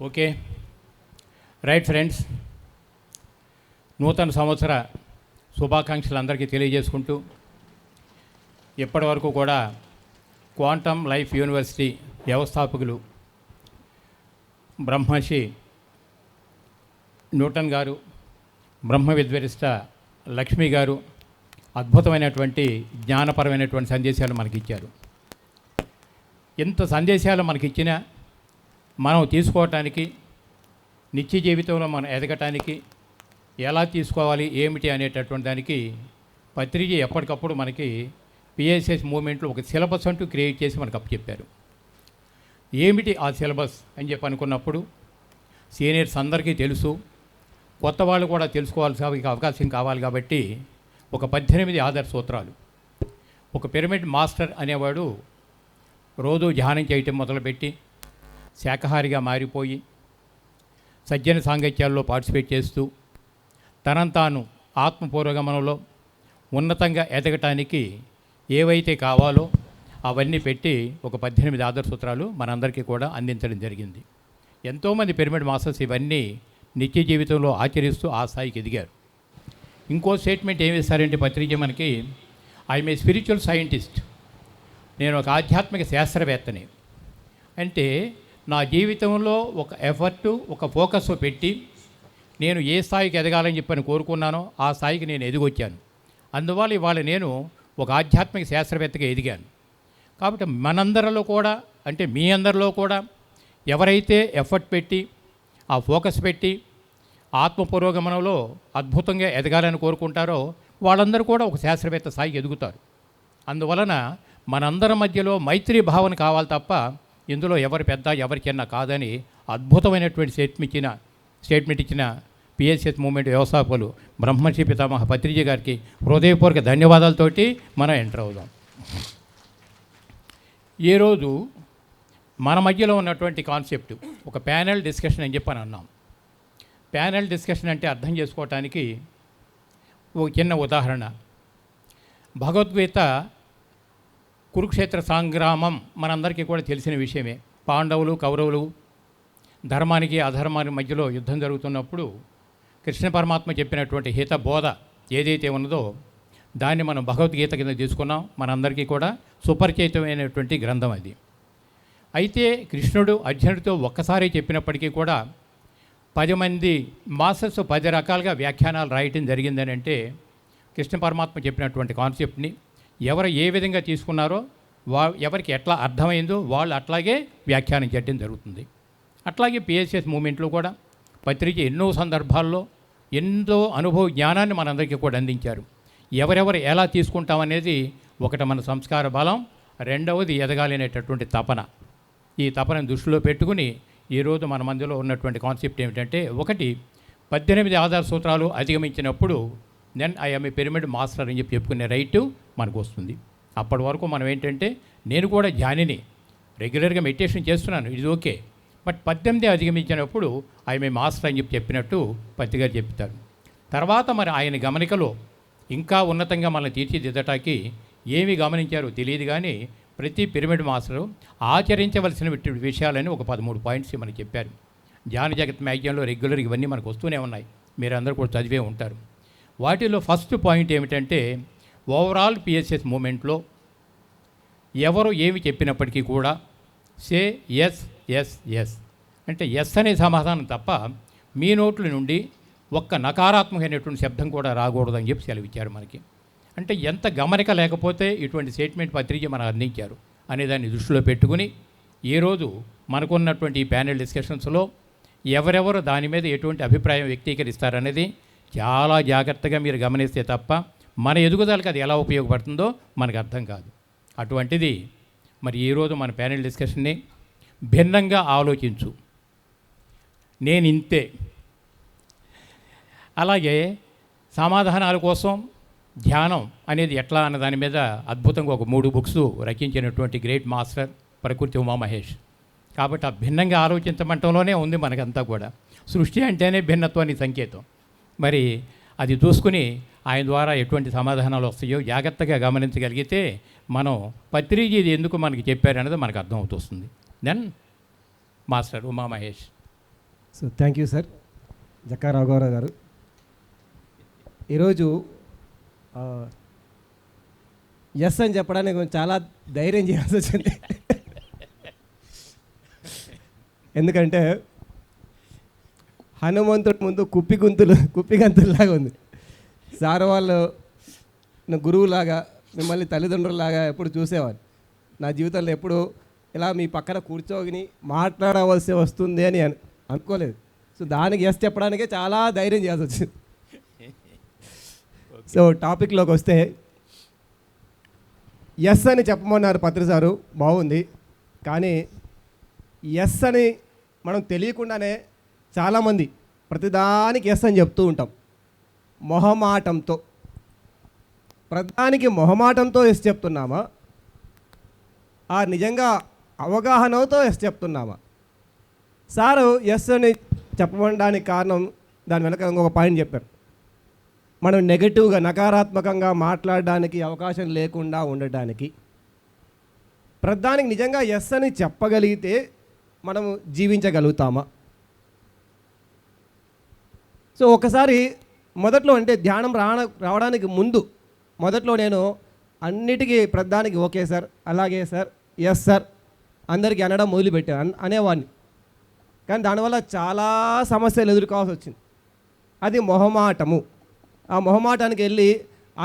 Okay right friends, నూతన సంవత్సర శుభాకాంక్షలు అందరికీ తెలియజేసుకుంటూ ఇప్పటి వరకు కూడా క్వాంటమ్ లైఫ్ యూనివర్సిటీ వ్యవస్థాపకులు బ్రహ్మర్షి న్యూటన్ గారు, బ్రహ్మ విద్వరిష్ట లక్ష్మి గారు అద్భుతమైనటువంటి జ్ఞానపరమైనటువంటి సందేశాలు మనకిచ్చారు. ఇంత సందేశాలు మనకిచ్చిన మనం తీసుకోవటానికి, నిత్య జీవితంలో మనం ఎదగటానికి ఎలా తీసుకోవాలి ఏమిటి అనేటటువంటి దానికి పత్రిజీ ఎప్పటికప్పుడు మనకి పిఎస్ఎస్ మూవ్మెంట్లో ఒక సిలబస్ అంటూ క్రియేట్ చేసి మనకు అప్పచెప్పారు. ఏమిటి ఆ సిలబస్ అని చెప్పి అనుకున్నప్పుడు సీనియర్స్ అందరికీ తెలుసు, కొత్త వాళ్ళు కూడా తెలుసుకోవాల్సిన అవకాశం కావాలి కాబట్టి ఒక 18 ఆదర్శ సూత్రాలు. ఒక పిరమిడ్ మాస్టర్ అనేవాడు రోజు ధ్యానం చేయటం మొదలుపెట్టి శాకాహారిగా మారిపోయి సజ్జన సాంగత్యాల్లో పార్టిసిపేట్ చేస్తూ తనంతాను ఆత్మపూర్వగమనంలో ఉన్నతంగా ఎదగటానికి ఏవైతే కావాలో అవన్నీ పెట్టి ఒక 18 ఆదర్శ సూత్రాలు మనందరికీ కూడా అందించడం జరిగింది. ఎంతోమంది పిరమిడ్ మాస్టర్స్ ఇవన్నీ నిత్య జీవితంలో ఆచరిస్తూ ఆ స్థాయికి ఎదిగారు. ఇంకో స్టేట్మెంట్ ఏమి ఇస్తారంటే పత్రిక మనకి, ఐఎమ్ ఏ స్పిరిచువల్ సైంటిస్ట్, నేను ఒక ఆధ్యాత్మిక శాస్త్రవేత్తని. అంటే నా జీవితంలో ఒక ఎఫర్టు, ఒక ఫోకస్ పెట్టి నేను ఏ స్థాయికి ఎదగాలని చెప్పని కోరుకున్నానో ఆ స్థాయికి నేను ఎదిగొచ్చాను. అందువల్ల ఇవాళ నేను ఒక ఆధ్యాత్మిక శాస్త్రవేత్తగా ఎదిగాను. కాబట్టి మనందరిలో కూడా, అంటే మీ అందరిలో కూడా ఎవరైతే ఎఫర్ట్ పెట్టి ఆ ఫోకస్ పెట్టి ఆత్మపూర్వగమనంలో అద్భుతంగా ఎదగాలని కోరుకుంటారో వాళ్ళందరూ కూడా ఒక శాస్త్రవేత్త స్థాయికి ఎదుగుతారు. అందువలన మనందరి మధ్యలో మైత్రీ భావన కావాలి తప్ప ఇందులో ఎవరి పెద్ద ఎవరి చిన్న కాదని అద్భుతమైనటువంటి స్టేట్మెంట్ ఇచ్చిన పిఎస్ఎస్ మూవ్మెంట్ వ్యవస్థాపకులు బ్రహ్మర్షి పితామహ పత్రిజీ గారికి హృదయపూర్వక ధన్యవాదాలతోటి మనం ఎంటర్ అవుదాం. ఈరోజు మన మధ్యలో ఉన్నటువంటి కాన్సెప్ట్ ఒక ప్యానెల్ డిస్కషన్ అని చెప్పని అన్నాం. ప్యానెల్ డిస్కషన్ అంటే అర్థం చేసుకోవటానికి ఒక చిన్న ఉదాహరణ. భగవద్గీత కురుక్షేత్ర సంగ్రామం మనందరికీ కూడా తెలిసిన విషయమే. పాండవులు కౌరవులు ధర్మానికి అధర్మానికి మధ్యలో యుద్ధం జరుగుతున్నప్పుడు కృష్ణ పరమాత్మ చెప్పినటువంటి హిత బోధ ఏదైతే ఉన్నదో దాన్ని మనం భగవద్గీత కింద తీసుకున్నాం. మనందరికీ కూడా సుపరిచితమైనటువంటి గ్రంథం అది. అయితే కృష్ణుడు అర్జునుడితో ఒక్కసారి చెప్పినప్పటికీ కూడా 10 మంది మాస్టర్స్ 10 రకాలుగా వ్యాఖ్యానాలు రాయటం జరిగిందని అంటే కృష్ణ పరమాత్మ చెప్పినటువంటి కాన్సెప్ట్ని ఎవరు ఏ విధంగా తీసుకున్నారో ఎవరికి ఎట్లా అర్థమైందో వాళ్ళు అట్లాగే వ్యాఖ్యానం చేయడం జరుగుతుంది. అట్లాగే పిఎస్ఎస్ మూమెంట్లో కూడా పత్రిక ఎన్నో సందర్భాల్లో ఎంతో అనుభవ జ్ఞానాన్ని మనందరికీ కూడా అందించారు. ఎవరెవరు ఎలా తీసుకుంటామనేది ఒకటి మన సంస్కార బలం, రెండవది ఎదగాలనేటటువంటి తపన. ఈ తపనను దృష్టిలో పెట్టుకుని ఈరోజు మన మధ్యలో ఉన్నటువంటి కాన్సెప్ట్ ఏమిటంటే, ఒకటి 18 ఆధార సూత్రాలు అధిగమించినప్పుడు then I'm a pyramid master అని చెప్పి చెప్పుకునే రైటు మనకు వస్తుంది. అప్పటి వరకు మనం ఏంటంటే, నేను కూడా ధ్యానిని రెగ్యులర్గా మెడిటేషన్ చేస్తున్నాను, ఇది ఓకే, బట్ 18 అధిగమించినప్పుడు ఐఎమ్ ఏ మాస్టర్ అని చెప్పినట్టు పత్రిక చెప్తారు. తర్వాత మరి ఆయన గమనికలో ఇంకా ఉన్నతంగా మనల్ని తీర్చిదిద్దటానికి ఏమి గమనించారో తెలియదు కానీ ప్రతి పిరమిడ్ మాస్టరు ఆచరించవలసిన విషయాలని ఒక 13 పాయింట్స్ మనకి చెప్పారు. ధ్యాన జగత్ మ్యాగజైన్లో రెగ్యులర్ ఇవన్నీ మనకు వస్తూనే ఉన్నాయి, మీరు అందరూ కూడా చదివే ఉంటారు. వాటిలో ఫస్ట్ పాయింట్ ఏమిటంటే, ఓవరాల్ పిఎస్ఎస్ మూమెంట్లో ఎవరు ఏమి చెప్పినప్పటికీ కూడా సే ఎస్ ఎస్ ఎస్ అంటే ఎస్ అనే సమాధానం తప్ప మీ నోట్ల నుండి ఒక్క నకారాత్మకమైనటువంటి శబ్దం కూడా రాకూడదని చెప్పి సెలవిచ్చారు మనకి. అంటే ఎంత గమనిక లేకపోతే ఇటువంటి స్టేట్మెంట్ పత్రిక మనకు అందించారు అనేదాన్ని దృష్టిలో పెట్టుకుని ఈరోజు మనకున్నటువంటి ఈ ప్యానెల్ డిస్కషన్స్లో ఎవరెవరు దాని మీద ఎటువంటి అభిప్రాయం వ్యక్తీకరిస్తారనేది చాలా జాగ్రత్తగా మీరు గమనిస్తే తప్ప మన ఎదుగుదలకు అది ఎలా ఉపయోగపడుతుందో మనకు అర్థం కాదు. అటువంటిది మరి ఈరోజు మన ప్యానెల్ డిస్కషన్ని భిన్నంగా ఆలోచించు, నేను ఇంతే, అలాగే సమాధానాల కోసం ధ్యానం అనేది ఎట్లా అన్న దాని మీద అద్భుతంగా ఒక 3 బుక్స్ రచించినటువంటి గ్రేట్ మాస్టర్ ప్రకృతి ఉమామహేష్. కాబట్టి ఆ భిన్నంగా ఆలోచించమంటంలోనే ఉంది మనకంతా కూడా. సృష్టి అంటేనే భిన్నత్వానికి సంకేతం. మరి అది చూసుకుని ఆయన ద్వారా ఎటువంటి సమాధానాలు వస్తాయో జాగ్రత్తగా గమనించగలిగితే మనం పత్రిజీ ఇది ఎందుకు మనకి చెప్పారనేది మనకు అర్థమవుతుంది. Then master Umamahesh. So thank you sir Jakka రాఘవరావు గారు. ఈరోజు ఎస్ అని చెప్పడానికి కొంచెం చాలా ధైర్యం చేయాల్సి వచ్చింది. ఎందుకంటే హనుమంతుడి ముందు కుప్పిగంతుల్లాగా ఉంది. సార్ వాళ్ళు గురువులాగా, మిమ్మల్ని తల్లిదండ్రులలాగా ఎప్పుడు చూసేవారు. నా జీవితంలో ఎప్పుడు ఇలా మీ పక్కన కూర్చోని మాట్లాడవలసి వస్తుంది అని అనుకోలేదు. సో దానికి ఎస్ చెప్పడానికే చాలా ధైర్యం చేయాల్సి వచ్చింది. సో టాపిక్లోకి వస్తే, ఎస్ అని చెప్పమన్నారు పత్రి సారు, బాగుంది. కానీ ఎస్ అని మనం తెలియకుండానే చాలామంది ప్రతిదానికి ఎస్ అని చెప్తూ ఉంటాం. మొహమాటంతో, ప్రతిదానికి మొహమాటంతో ఎస్ చెప్తున్నామా, నిజంగా అవగాహనతో ఎస్ చెప్తున్నామా? సారు ఎస్ అని చెప్పడానికి కారణం, దాని వెనక ఇంకొక పాయింట్ చెప్పారు. మనం నెగటివ్గా, నకారాత్మకంగా మాట్లాడడానికి అవకాశం లేకుండా ఉండటానికి, ప్రధానికి నిజంగా ఎస్ అని చెప్పగలిగితే మనము జీవించగలుగుతామా? సో ఒకసారి మొదట్లో, అంటే ధ్యానం రావడానికి ముందు మొదట్లో నేను అన్నిటికీ ప్రధానికి ఓకే సార్, అలాగే సార్, ఎస్ సార్ అందరికీ అనడం మొదలుపెట్టాను అనేవాడిని. కానీ దానివల్ల చాలా సమస్యలు ఎదుర్కోవాల్సి వచ్చింది. అది మొహమాటము. ఆ మొహమాటానికి వెళ్ళి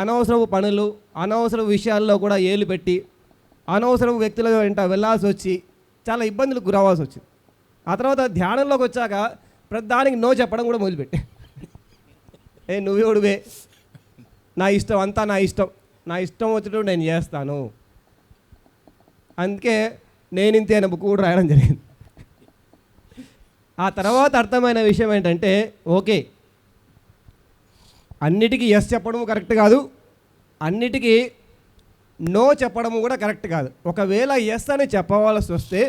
అనవసరపు పనులు, అనవసర విషయాల్లో కూడా ఏలు పెట్టి, అనవసరపు వ్యక్తుల వెంట వెళ్ళాల్సి వచ్చి చాలా ఇబ్బందులకు గురవ్వాల్సి వచ్చింది. ఆ తర్వాత ధ్యానంలోకి వచ్చాక ప్రతిదానికి నో చెప్పడం కూడా మొదలుపెట్టి, నువ్వేవుడివే, నా ఇష్టం అంతా నా ఇష్టం, నా ఇష్టం వచ్చినట్టు నేను చేస్తాను, అందుకే నేను ఇంతే అనే బుక్ కూడా రాయడం జరిగింది. ఆ తర్వాత అర్థమైన విషయం ఏంటంటే, ఓకే, అన్నిటికీ ఎస్ చెప్పడం కరెక్ట్ కాదు, అన్నిటికీ నో చెప్పడం కూడా కరెక్ట్ కాదు. ఒకవేళ ఎస్ అని చెప్పవలసి వస్తే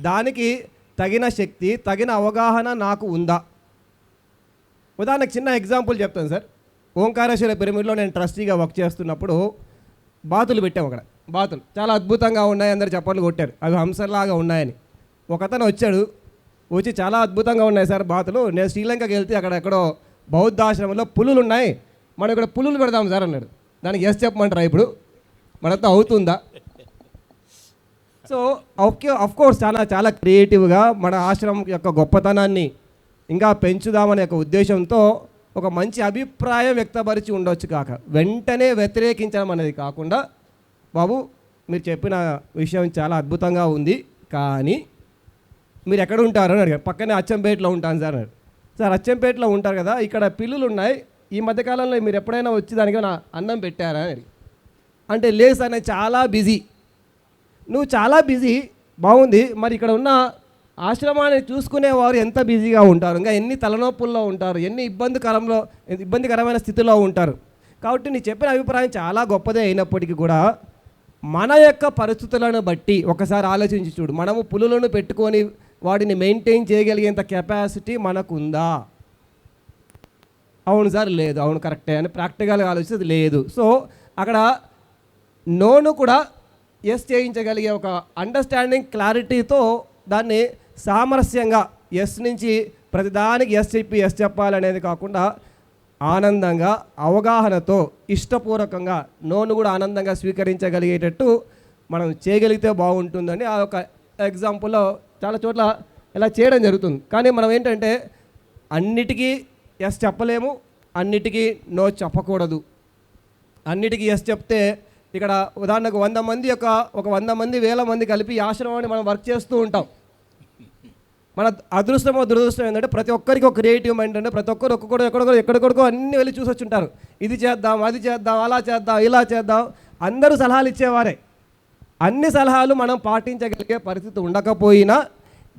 దానికి తగిన శక్తి, తగిన అవగాహన నాకు ఉందా? ఉదాహరణకు చిన్న ఎగ్జాంపుల్ చెప్తాను సార్. ఓంకారేశ్వర పిరమిడ్లో నేను ట్రస్టీగా వర్క్ చేస్తున్నప్పుడు బాతులు పెట్టాము. అక్కడ బాతులు చాలా అద్భుతంగా ఉన్నాయి, అందరు చప్పట్లు కొట్టారు, అవి హంసలాగా ఉన్నాయని. ఒకతను వచ్చాడు, వచ్చి చాలా అద్భుతంగా ఉన్నాయి సార్ బాతులు, నేను శ్రీలంకకి వెళ్తే అక్కడ ఎక్కడో బౌద్ధాశ్రమంలో పులులు ఉన్నాయి, మనం ఇక్కడ పులులు పెడదాం సార్ అన్నాడు. దానికి ఎస్ చెప్పమంటారా ఇప్పుడు? మనతో అవుతుందా? సో కోర్స్ చాలా చాలా క్రియేటివ్గా మన ఆశ్రమం యొక్క గొప్పతనాన్ని ఇంకా పెంచుదామనే ఒక ఉద్దేశంతో ఒక మంచి అభిప్రాయం వ్యక్తపరిచి ఉండొచ్చు కాక, వెంటనే వ్యతిరేకించడం అనేది కాకుండా, బాబు మీరు చెప్పిన విషయం చాలా అద్భుతంగా ఉంది, కానీ మీరు ఎక్కడ ఉంటారు అని అడిగారు. పక్కనే అచ్చంపేటలో ఉంటాను సార్ అన్నాడు. సార్ అచ్చంపేటలో ఉంటారు కదా, ఇక్కడ పిల్లులు ఉన్నాయి, ఈ మధ్యకాలంలో మీరు ఎప్పుడైనా వచ్చి దానికి నా అన్నం పెట్టారా అని. అంటే లేదు సార్ నేను చాలా బిజీ. నువ్వు చాలా బిజీ, బాగుంది, మరి ఇక్కడ ఉన్న ఆశ్రమాన్ని చూసుకునేవారు ఎంత బిజీగా ఉంటారు, ఇంకా ఎన్ని తలనొప్పుల్లో ఉంటారు, ఎన్ని ఇబ్బందికరమైన స్థితిలో ఉంటారు. కాబట్టి నీ చెప్పిన అభిప్రాయం చాలా గొప్పదే అయినప్పటికీ కూడా మన యొక్క పరిస్థితులను బట్టి ఒకసారి ఆలోచించి చూడు. మనము పులులను పెట్టుకొని వాటిని మెయింటైన్ చేయగలిగేంత కెపాసిటీ మనకుందా? అవును సార్ లేదు, అవును కరెక్టే అని ప్రాక్టికల్గా ఆలోచిస్తే లేదు. సో అక్కడ నోను కూడా ఎస్ చేయించగలిగే ఒక అండర్స్టాండింగ్, క్లారిటీతో దాన్ని సామరస్యంగా ఎస్ నుంచి ప్రతిదానికి ఎస్ చెప్పాలనేది కాకుండా ఆనందంగా, అవగాహనతో, ఇష్టపూర్వకంగా నోను కూడా ఆనందంగా స్వీకరించగలిగేటట్టు మనం చేయగలిగితే బాగుంటుందని ఆ ఒక ఎగ్జాంపుల్లో చాలా చోట్ల ఇలా చేయడం జరుగుతుంది. కానీ మనం ఏంటంటే అన్నిటికీ ఎస్ చెప్పలేము, అన్నిటికీ నో చెప్పకూడదు. అన్నిటికీ ఎస్ చెప్తే ఇక్కడ ఉదాహరణకు 100 మంది ఒక 100 మంది 1000 మంది కలిపి ఈ ఆశ్రమాన్ని మనం వర్క్ చేస్తూ ఉంటాం. మన అదృష్టమో దురదృష్టం ఏంటంటే ప్రతి ఒక్కరికి ఒక క్రియేటివ్ మైండ్, అంటే ప్రతి ఒక్కరు ఎక్కడికొడుకో అన్నీ వెళ్ళి చూసి వచ్చి ఉంటారు. ఇది చేద్దాం, అది చేద్దాం, అలా చేద్దాం, ఇలా చేద్దాం, అందరూ సలహాలు ఇచ్చేవారే. అన్ని సలహాలు మనం పాటించగలిగే పరిస్థితి ఉండకపోయినా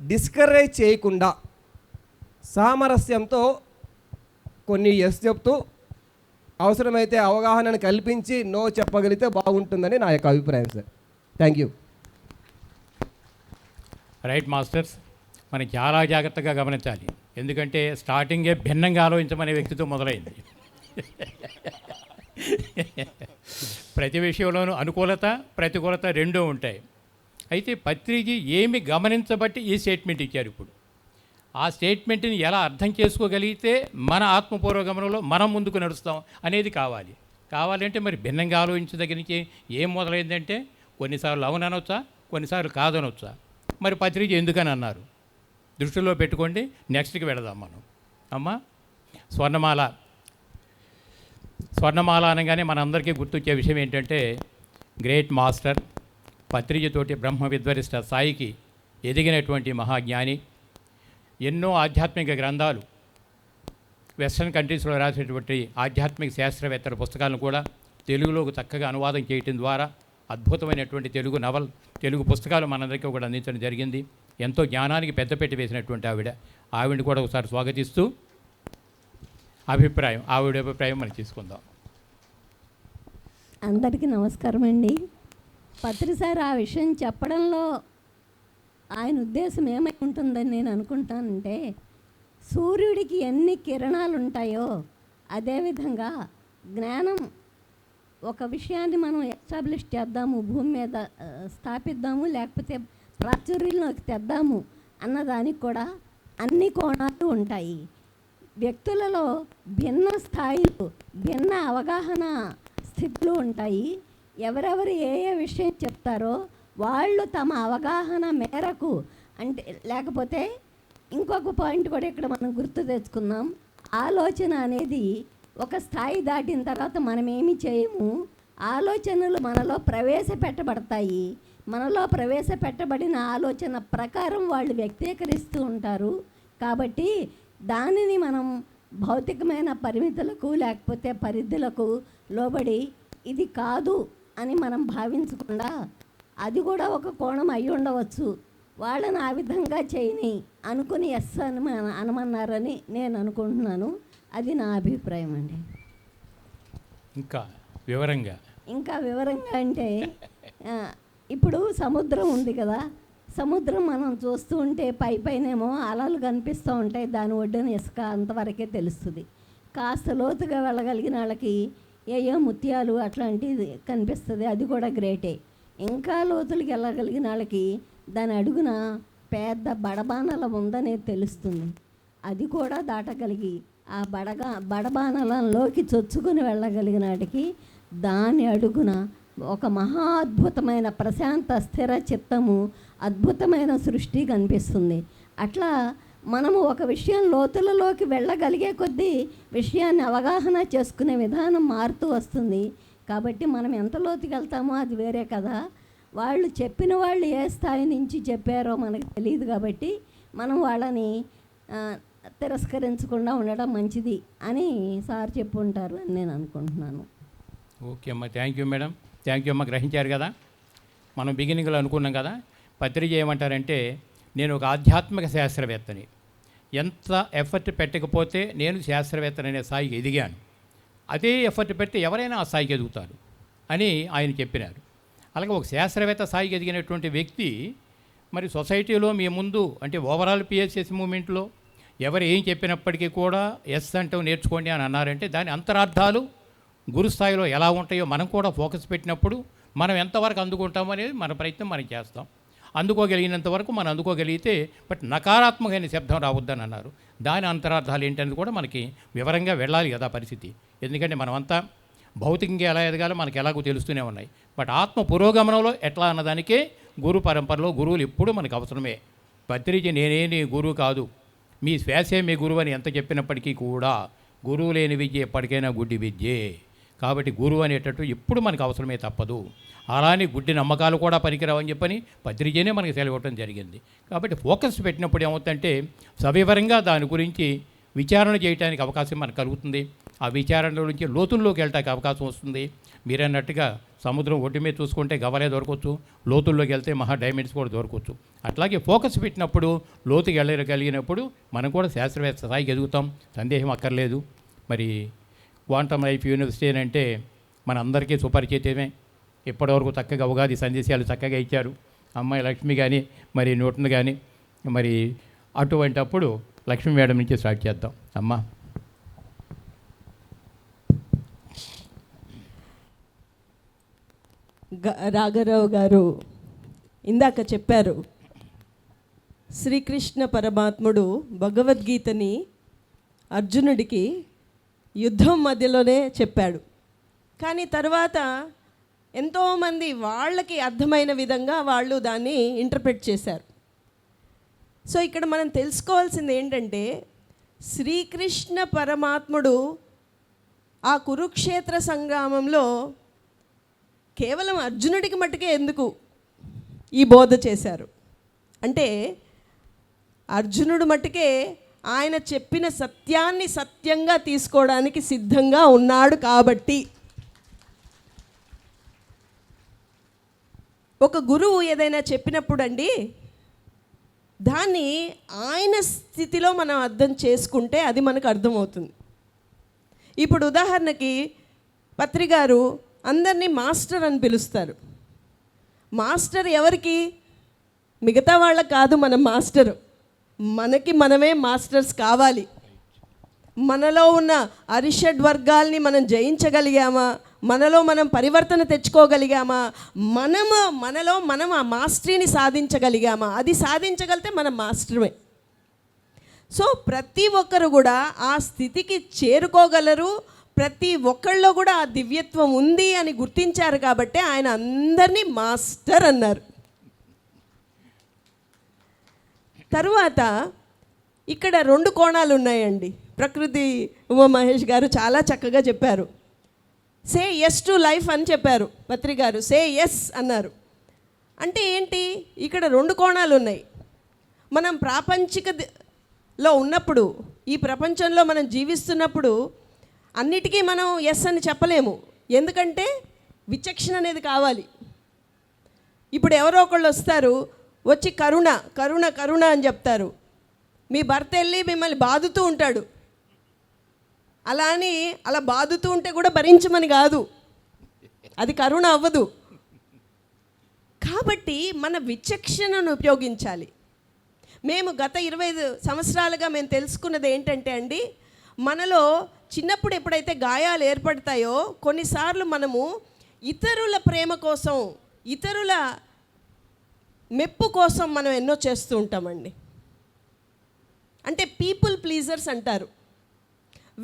డిస్కరేజ్ చేయకుండా సామరస్యంతో కొన్ని ఎస్ చెప్తూ అవసరమైతే అవగాహనను కల్పించి నో చెప్పగలిగితే బాగుంటుందని నా యొక్క అభిప్రాయం sir. Thank you. Right masters, మనం చాలా జాగ్రత్తగా గమనించాలి. ఎందుకంటే స్టార్టింగే భిన్నంగా ఆలోచించమనే వ్యక్తితో మొదలైంది. ప్రతి విషయంలోనూ అనుకూలత, ప్రతికూలత రెండూ ఉంటాయి. అయితే పత్రిజీ ఏమి గమనించబట్టి ఈ స్టేట్మెంట్ ఇచ్చారు. ఇప్పుడు ఆ స్టేట్మెంట్ని ఎలా అర్థం చేసుకోగలిగితే మన ఆత్మపూర్వగమనంలో మనం ముందుకు నడుస్తాం అనేది కావాలంటే మరి భిన్నంగా ఆలోచించిన దగ్గర నుంచి ఏం మొదలైందంటే కొన్నిసార్లు అవుననొచ్చా, కొన్నిసార్లు కాదనొచ్చా. మరి పత్రిక ఎందుకని అన్నారు దృష్టిలో పెట్టుకోండి. నెక్స్ట్కి వెళదాం మనం. అమ్మా, స్వర్ణమాల అనగానే మనందరికీ గుర్తొచ్చే విషయం ఏంటంటే గ్రేట్ మాస్టర్ పత్రిజతోటి బ్రహ్మ విద్వరిష్ట స్థాయికి ఎదిగినటువంటి మహాజ్ఞాని. ఎన్నో ఆధ్యాత్మిక గ్రంథాలు వెస్ట్రన్ కంట్రీస్లో రాసేటువంటి ఆధ్యాత్మిక శాస్త్రవేత్తల పుస్తకాలను కూడా తెలుగులోకి చక్కగా అనువాదం చేయటం ద్వారా అద్భుతమైనటువంటి తెలుగు పుస్తకాలు మనందరికీ కూడా అందించడం జరిగింది. ఎంతో జ్ఞానానికి పెద్దపెట్టి వేసినటువంటి ఆవిడని కూడా ఒకసారి స్వాగతిస్తూ ఆవిడ అభిప్రాయం మనం తీసుకుందాం. అందరికీ నమస్కారం అండి. పత్రిసారి ఆ విషయం చెప్పడంలో ఆయన ఉద్దేశం ఏమై ఉంటుందని నేను అనుకుంటానంటే, సూర్యుడికి ఎన్ని కిరణాలు ఉంటాయో అదేవిధంగా జ్ఞానం ఒక విషయాన్ని మనం ఎస్టాబ్లిష్ చేద్దాము, భూమి మీద స్థాపిద్దాము, లేకపోతే ప్రాచుర్యంలోకి తెద్దాము అన్నదానికి కూడా అన్ని కోణాలు ఉంటాయి. వ్యక్తులలో భిన్న స్థాయిలు, భిన్న అవగాహన స్థితులు ఉంటాయి. ఎవరెవరు ఏ విషయం చెప్తారో వాళ్ళు తమ అవగాహన మేరకు, అంటే లేకపోతే ఇంకొక పాయింట్ కూడా ఇక్కడ మనం గుర్తు తెచ్చుకుందాం. ఆలోచన అనేది ఒక స్థాయి దాటిన తర్వాత మనం ఏమి చేయము. ఆలోచనలు మనలో ప్రవేశపెట్టబడతాయి. మనలో ప్రవేశపెట్టబడిన ఆలోచన ప్రకారం వాళ్ళు వ్యక్తీకరిస్తూ ఉంటారు. కాబట్టి దానిని మనం భౌతికమైన పరిమితులకు లేకపోతే పరిధులకు లోబడి ఇది కాదు అని మనం భావించకుండా, అది కూడా ఒక కోణం అయి ఉండవచ్చు, వాళ్ళని ఆ విధంగా చేయని అనుకుని ఎస్ అని అనమన్నారని నేను అనుకుంటున్నాను. అది నా అభిప్రాయం అండి. ఇంకా వివరంగా అంటే ఇప్పుడు సముద్రం ఉంది కదా, సముద్రం మనం చూస్తూ ఉంటే పైనేమో అలలు కనిపిస్తూ ఉంటాయి, దాని ఒడ్డున ఇసుక అంతవరకే తెలుస్తుంది. కాస్త లోతుగా వెళ్ళగలిగిన వాళ్ళకి ఏయో ముత్యాలు అట్లాంటిది కనిపిస్తుంది, అది కూడా గ్రేటే. ఇంకా లోతులకి వెళ్ళగలిగిన వాళ్ళకి దాని అడుగున పెద్ద బడబానలం ఉందనేది తెలుస్తుంది. అది కూడా దాటగలిగి ఆ బడబానలంలోకి చొచ్చుకుని వెళ్ళగలిగిన వాటికి దాని అడుగున ఒక మహా అద్భుతమైన ప్రశాంత స్థిర చిత్తము, అద్భుతమైన సృష్టి కనిపిస్తుంది. అట్లా మనము ఒక విషయం లోతులలోకి వెళ్ళగలిగే కొద్దీ విషయాన్ని అవగాహన చేసుకునే విధానం మారుతూ వస్తుంది. కాబట్టి మనం ఎంత లోతుకి వెళ్తామో అది వేరే కదా. వాళ్ళు చెప్పిన వాళ్ళు ఏ స్థాయి నుంచి చెప్పారో మనకు తెలియదు. కాబట్టి మనం వాళ్ళని తిరస్కరించకుండా ఉండడం మంచిది అని సార్ చెప్పుంటారు అని నేను అనుకుంటున్నాను. ఓకే అమ్మా, thank you madam, thank you అమ్మ. గ్రహించారు కదా, మనం బిగినింగ్లో అనుకున్నాం కదా, పత్రిక ఏమంటారంటే నేను ఒక ఆధ్యాత్మిక శాస్త్రవేత్తని, ఎంత ఎఫర్ట్ పెట్టకపోతే నేను శాస్త్రవేత్తని అనే స్థాయికి ఎదిగాను, అదే ఎఫర్ట్ పెడితే ఎవరైనా ఆ స్థాయికి ఎదుగుతారు అని ఆయన చెప్పినారు. అలాగే ఒక శాస్త్రవేత్త స్థాయికి ఎదిగినటువంటి వ్యక్తి మరి సొసైటీలో మీ ముందు అంటే ఓవరాల్ పిఎస్ఎస్ మూమెంట్లో ఎవరు ఏం చెప్పినప్పటికీ కూడా ఎస్ అంటూ నేర్చుకోండి అని అన్నారంటే దాని అంతరార్థాలు గురుస్థాయిలో ఎలా ఉంటాయో మనం కూడా ఫోకస్ పెట్టినప్పుడు మనం ఎంతవరకు అందుకుంటామో అనేది మన ప్రయత్నం మనం చేస్తాం. అందుకోగలిగినంత వరకు మనం అందుకోగలిగితే, బట్ నకారాత్మకమైన శబ్దం రావద్దని అన్నారు. దాని అంతరార్థాలు ఏంటనేది కూడా మనకి వివరంగా వెళ్ళాలి కదా పరిస్థితి. ఎందుకంటే మనమంతా భౌతికంగా ఎలా ఎదగాలో మనకి ఎలాగో తెలుస్తూనే ఉన్నాయి. బట్ ఆత్మ పురోగమనంలో ఎట్లా అన్నదానికే గురు పరంపరలో గురువులు ఎప్పుడూ మనకు అవసరమే. పత్రిక నేనే నీ గురువు కాదు, మీ శ్వాసే మీ గురువు అని ఎంత చెప్పినప్పటికీ కూడా గురువు లేని విద్య ఎప్పటికైనా గుడ్డి విద్యే. కాబట్టి గురువు అనేటట్టు ఎప్పుడు మనకు అవసరమే తప్పదు. అలానే గుడ్డి నమ్మకాలు కూడా పనికిరావని చెప్పని పత్రికనే మనకి సెలవివ్వటం జరిగింది. కాబట్టి ఫోకస్ పెట్టినప్పుడు ఏమవుతుందంటే సవివరంగా దాని గురించి విచారణ చేయడానికి అవకాశం మనకు కలుగుతుంది. ఆ విచారణ నుంచి లోతుల్లోకి వెళ్ళటానికి అవకాశం వస్తుంది. మీరన్నట్టుగా సముద్రం ఒడ్డు మీద చూసుకుంటే గవలే దొరకవచ్చు, లోతుల్లోకి వెళ్తే మహా డైమండ్స్ కూడా దొరకవచ్చు. అట్లాగే ఫోకస్ పెట్టినప్పుడు లోతుకి వెళ్ళగలిగినప్పుడు మనం కూడా శాస్త్రవేత్త స్థాయికి ఎదుగుతాం, సందేహం అక్కర్లేదు. మరి క్వాంటమ్ లైఫ్ యూనివర్సిటీ అంటే మన అందరికీ సుపరిచితమే. ఇప్పటివరకు చక్కగా ఉగాది సందేశాలు చక్కగా ఇచ్చారు అమ్మాయి లక్ష్మి కానీ మరి నూటన్ కానీ. మరి అటువంటి అప్పుడు లక్ష్మీ మేడం నుంచి స్టార్ట్ చేద్దాం. అమ్మా, రాఘరావు గారు ఇందాక చెప్పారు, శ్రీకృష్ణ పరమాత్ముడు భగవద్గీతని అర్జునుడికి యుద్ధం మధ్యలోనే చెప్పాడు. కానీ తర్వాత ఎంతోమంది వాళ్ళకి అర్థమైన విధంగా వాళ్ళు దాన్ని ఇంటర్ప్రెట్ చేశారు. సో ఇక్కడ మనం తెలుసుకోవాల్సింది ఏంటంటే, శ్రీకృష్ణ పరమాత్ముడు ఆ కురుక్షేత్ర సంగ్రామంలో కేవలం అర్జునుడికి మట్టుకే ఎందుకు ఈ బోధ చేశారు అంటే, అర్జునుడు మట్టుకే ఆయన చెప్పిన సత్యాన్ని సత్యంగా తీసుకోవడానికి సిద్ధంగా ఉన్నాడు కాబట్టి. ఒక గురువు ఏదైనా చెప్పినప్పుడు అండి, దాన్ని ఆయన స్థితిలో మనం అర్థం చేసుకుంటే అది మనకు అర్థమవుతుంది. ఇప్పుడు ఉదాహరణకి పత్రిగారు అందరినీ మాస్టర్ అని పిలుస్తారు. మాస్టర్ ఎవరికి? మిగతా వాళ్ళకి కాదు మనం మాస్టరు, మనకి మనమే మాస్టర్స్ కావాలి. మనలో ఉన్న అరిషడ్ వర్గాల్ని మనం జయించగలిగామా? మనలో మనం పరివర్తన తెచ్చుకోగలిగామా? మనలో మనం ఆ మాస్టరీని సాధించగలిగామా? అది సాధించగలిగితే మనం మాస్టరే. సో ప్రతి ఒక్కరు కూడా ఆ స్థితికి చేరుకోగలరు. ప్రతి ఒక్కళ్ళలో కూడా ఆ దివ్యత్వం ఉంది అని గుర్తించారు కాబట్టి ఆయన అందరినీ మాస్టర్ అన్నారు. తరువాత ఇక్కడ 2 కోణాలు ఉన్నాయండి. ప్రకృతి ఉమా మహేష్ గారు చాలా చక్కగా చెప్పారు. సే ఎస్ టు లైఫ్ అని చెప్పారు. పత్రి గారు సే ఎస్ అన్నారు. అంటే ఏంటి? ఇక్కడ 2 కోణాలు ఉన్నాయి. మనం ప్రాపంచికలో ఉన్నప్పుడు, ఈ ప్రపంచంలో మనం జీవిస్తున్నప్పుడు అన్నిటికీ మనం ఎస్ అని చెప్పలేము. ఎందుకంటే విచక్షణ అనేది కావాలి. ఇప్పుడు ఎవరో ఒకళ్ళు వస్తారు, వచ్చి కరుణ కరుణ కరుణ అని చెప్తారు. మీ భర్త వెళ్ళి మిమ్మల్ని బాదుతూ ఉంటాడు. అలా అని అలా బాదుతూ ఉంటే కూడా భరించమని కాదు, అది కరుణ అవ్వదు. కాబట్టి మన విచక్షణను ఉపయోగించాలి. మేము గత 25 సంవత్సరాలుగా మేము తెలుసుకున్నది ఏంటంటే అండి, మనలో చిన్నప్పుడు ఎప్పుడైతే గాయాలు ఏర్పడతాయో కొన్నిసార్లు మనము ఇతరుల ప్రేమ కోసం, ఇతరుల మెప్పు కోసం మనం ఎన్నో చేస్తూ ఉంటామండి. అంటే పీపుల్ ప్లీజర్స్ అంటారు.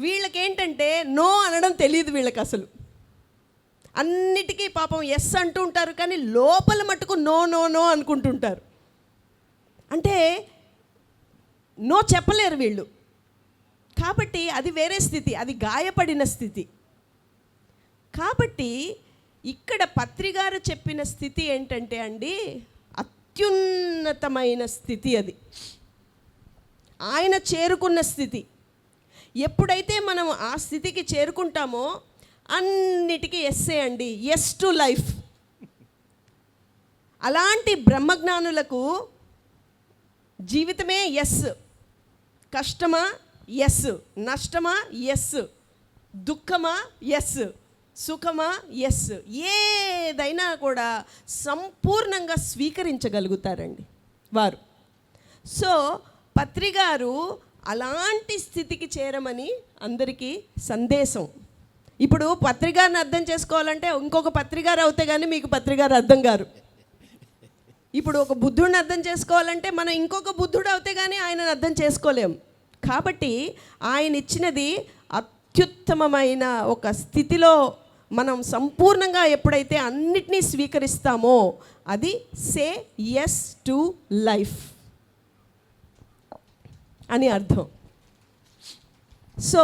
వీళ్ళకేంటంటే నో అనడం తెలియదు వీళ్ళకి అసలు. అన్నిటికీ పాపం ఎస్ అంటూ ఉంటారు, కానీ లోపల మటుకు నో నో నో అనుకుంటుంటారు. అంటే నో చెప్పలేరు వీళ్ళు. కాబట్టి అది వేరే స్థితి, అది గాయపడిన స్థితి. కాబట్టి ఇక్కడ పత్రిగారు చెప్పిన స్థితి ఏంటంటే అండి, అత్యున్నతమైన స్థితి. అది ఆయన చేరుకున్న స్థితి. ఎప్పుడైతే మనం ఆ స్థితికి చేరుకుంటామో అన్నిటికీ ఎస్సే అండి, ఎస్ టు లైఫ్. అలాంటి బ్రహ్మజ్ఞానులకు జీవితమే ఎస్. కష్టమా? ఎస్. నష్టమా? ఎస్. దుఃఖమా? ఎస్. సుఖమా? ఎస్. ఏదైనా కూడా సంపూర్ణంగా స్వీకరించగలుగుతారండి వారు. సో పత్రిగారు అలాంటి స్థితికి చేరమని అందరికీ సందేశం. ఇప్పుడు పత్రిగారిని అర్థం చేసుకోవాలంటే ఇంకొక పత్రిగారు అవుతే కానీ మీకు పత్రిగారు అర్థం కారు. ఇప్పుడు ఒక బుద్ధుడిని అర్థం చేసుకోవాలంటే మనం ఇంకొక బుద్ధుడు అవుతే కానీ ఆయనను అర్థం చేసుకోలేం. కాబట్టి ఆయన ఇచ్చినది అత్యుత్తమమైన ఒక స్థితిలో మనం సంపూర్ణంగా ఎప్పుడైతే అన్నిటినీ స్వీకరిస్తామో అది సే ఎస్ టు లైఫ్ అని అర్థం. సో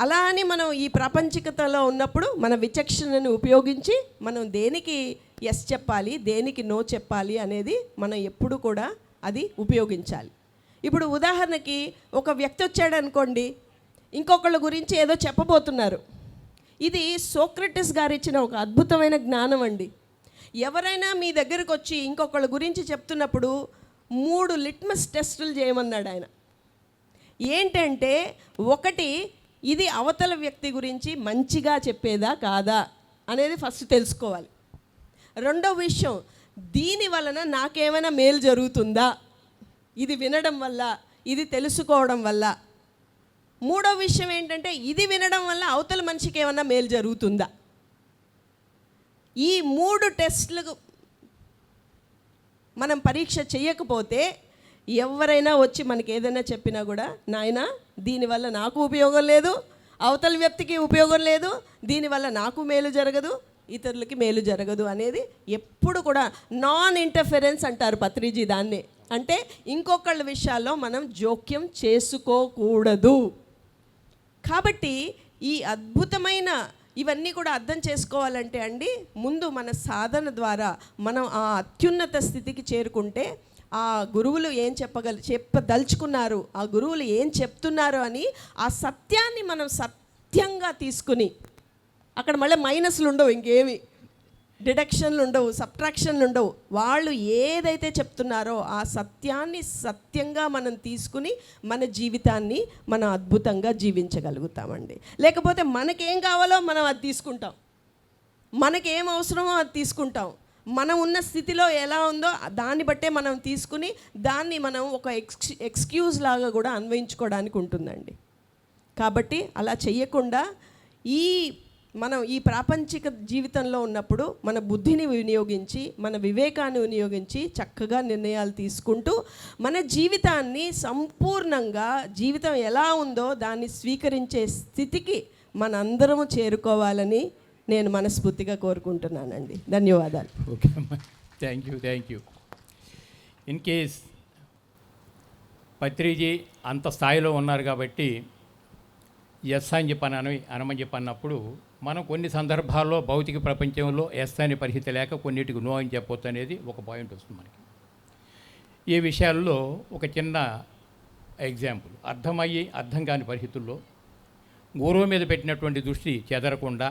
అలా అని మనం ఈ ప్రాపంచికతలో ఉన్నప్పుడు మన విచక్షణను ఉపయోగించి మనం దేనికి ఎస్ చెప్పాలి, దేనికి నో చెప్పాలి అనేది మనం ఎప్పుడు కూడా అది ఉపయోగించాలి. ఇప్పుడు ఉదాహరణకి ఒక వ్యక్తి వచ్చాడు అనుకోండి, ఇంకొకళ్ళ గురించి ఏదో చెప్పబోతున్నారు. ఇది సోక్రటిస్ గారు ఇచ్చిన ఒక అద్భుతమైన జ్ఞానం అండి. ఎవరైనా మీ దగ్గరకు వచ్చి ఇంకొకళ్ళ గురించి చెప్తున్నప్పుడు 3 లిట్మస్ టెస్టులు చేయమన్నాడు ఆయన. ఏంటంటే, ఒకటి, ఇది అవతల వ్యక్తి గురించి మంచిగా చెప్పేదా కాదా అనేది ఫస్ట్ తెలుసుకోవాలి. రెండో విషయం, దీని వలన నాకేమైనా మేలు జరుగుతుందా, ఇది వినడం వల్ల, ఇది తెలుసుకోవడం వల్ల. మూడో విషయం ఏంటంటే, ఇది వినడం వల్ల అవతల మనిషికి ఏమైనా మేలు జరుగుతుందా. ఈ 3 టెస్టులకు మనం పరీక్ష చేయకపోతే ఎవరైనా వచ్చి మనకి ఏదైనా చెప్పినా కూడా నాయనా దీనివల్ల నాకు ఉపయోగం లేదు, అవతల వ్యక్తికి ఉపయోగం లేదు, దీనివల్ల నాకు మేలు జరగదు, ఇతరులకి మేలు జరగదు అనేది ఎప్పుడు కూడా నాన్ ఇంటర్ఫెరెన్స్ అంటారు పత్రిజీ దాన్ని. అంటే ఇంకొకళ్ళ విషయాల్లో మనం జోక్యం చేసుకోకూడదు. కాబట్టి ఈ అద్భుతమైన ఇవన్నీ కూడా అర్థం చేసుకోవాలంటే అండి, ముందు మన సాధన ద్వారా మనం ఆ అత్యున్నత స్థితికి చేరుకుంటే ఆ గురువులు ఏం చెప్పదలుచుకున్నారు, ఆ గురువులు ఏం చెప్తున్నారు అని ఆ సత్యాన్ని మనం సత్యంగా తీసుకుని, అక్కడ మళ్ళీ మైనస్లు ఉండవు, ఇంకేమి డిడక్షన్లు ఉండవు, సబ్ట్రాక్షన్లు ఉండవు. వాళ్ళు ఏదైతే చెప్తున్నారో ఆ సత్యాన్ని సత్యంగా మనం తీసుకుని మన జీవితాన్ని మనం అద్భుతంగా జీవించగలుగుతామండి. లేకపోతే మనకేం కావాలో మనం అది తీసుకుంటాం, మనకేం అవసరమో అది తీసుకుంటాం, మనం ఉన్న స్థితిలో ఎలా ఉందో దాన్ని బట్టే మనం తీసుకుని దాన్ని మనం ఒక ఎక్స్క్యూజ్ లాగా కూడా అన్వయించుకోవడానికి ఉంటుందండి. కాబట్టి అలా చెయ్యకుండా మనం ఈ ప్రాపంచిక జీవితంలో ఉన్నప్పుడు మన బుద్ధిని వినియోగించి, మన వివేకాన్ని వినియోగించి చక్కగా నిర్ణయాలు తీసుకుంటూ మన జీవితాన్ని సంపూర్ణంగా జీవితం ఎలా ఉందో దాన్ని స్వీకరించే స్థితికి మనందరము చేరుకోవాలని నేను మనస్ఫూర్తిగా కోరుకుంటున్నానండి. ధన్యవాదాలు. ఓకే అమ్మా, thank you. In case Patriji అంత స్థాయిలో ఉన్నారు కాబట్టి ఎస్ అని అనమని చెప్పి అన్నప్పుడు మనం కొన్ని సందర్భాల్లో భౌతిక ప్రపంచంలో ఎస్ అనే పరిస్థితి లేక కొన్నిటికి నో అని చెప్పొచ్చు అనేది ఒక పాయింట్ వస్తుంది మనకి. ఈ విషయాల్లో ఒక చిన్న ఎగ్జాంపుల్, అర్థం కాని పరిస్థితుల్లో గురువు మీద పెట్టినటువంటి దృష్టి చెదరకుండా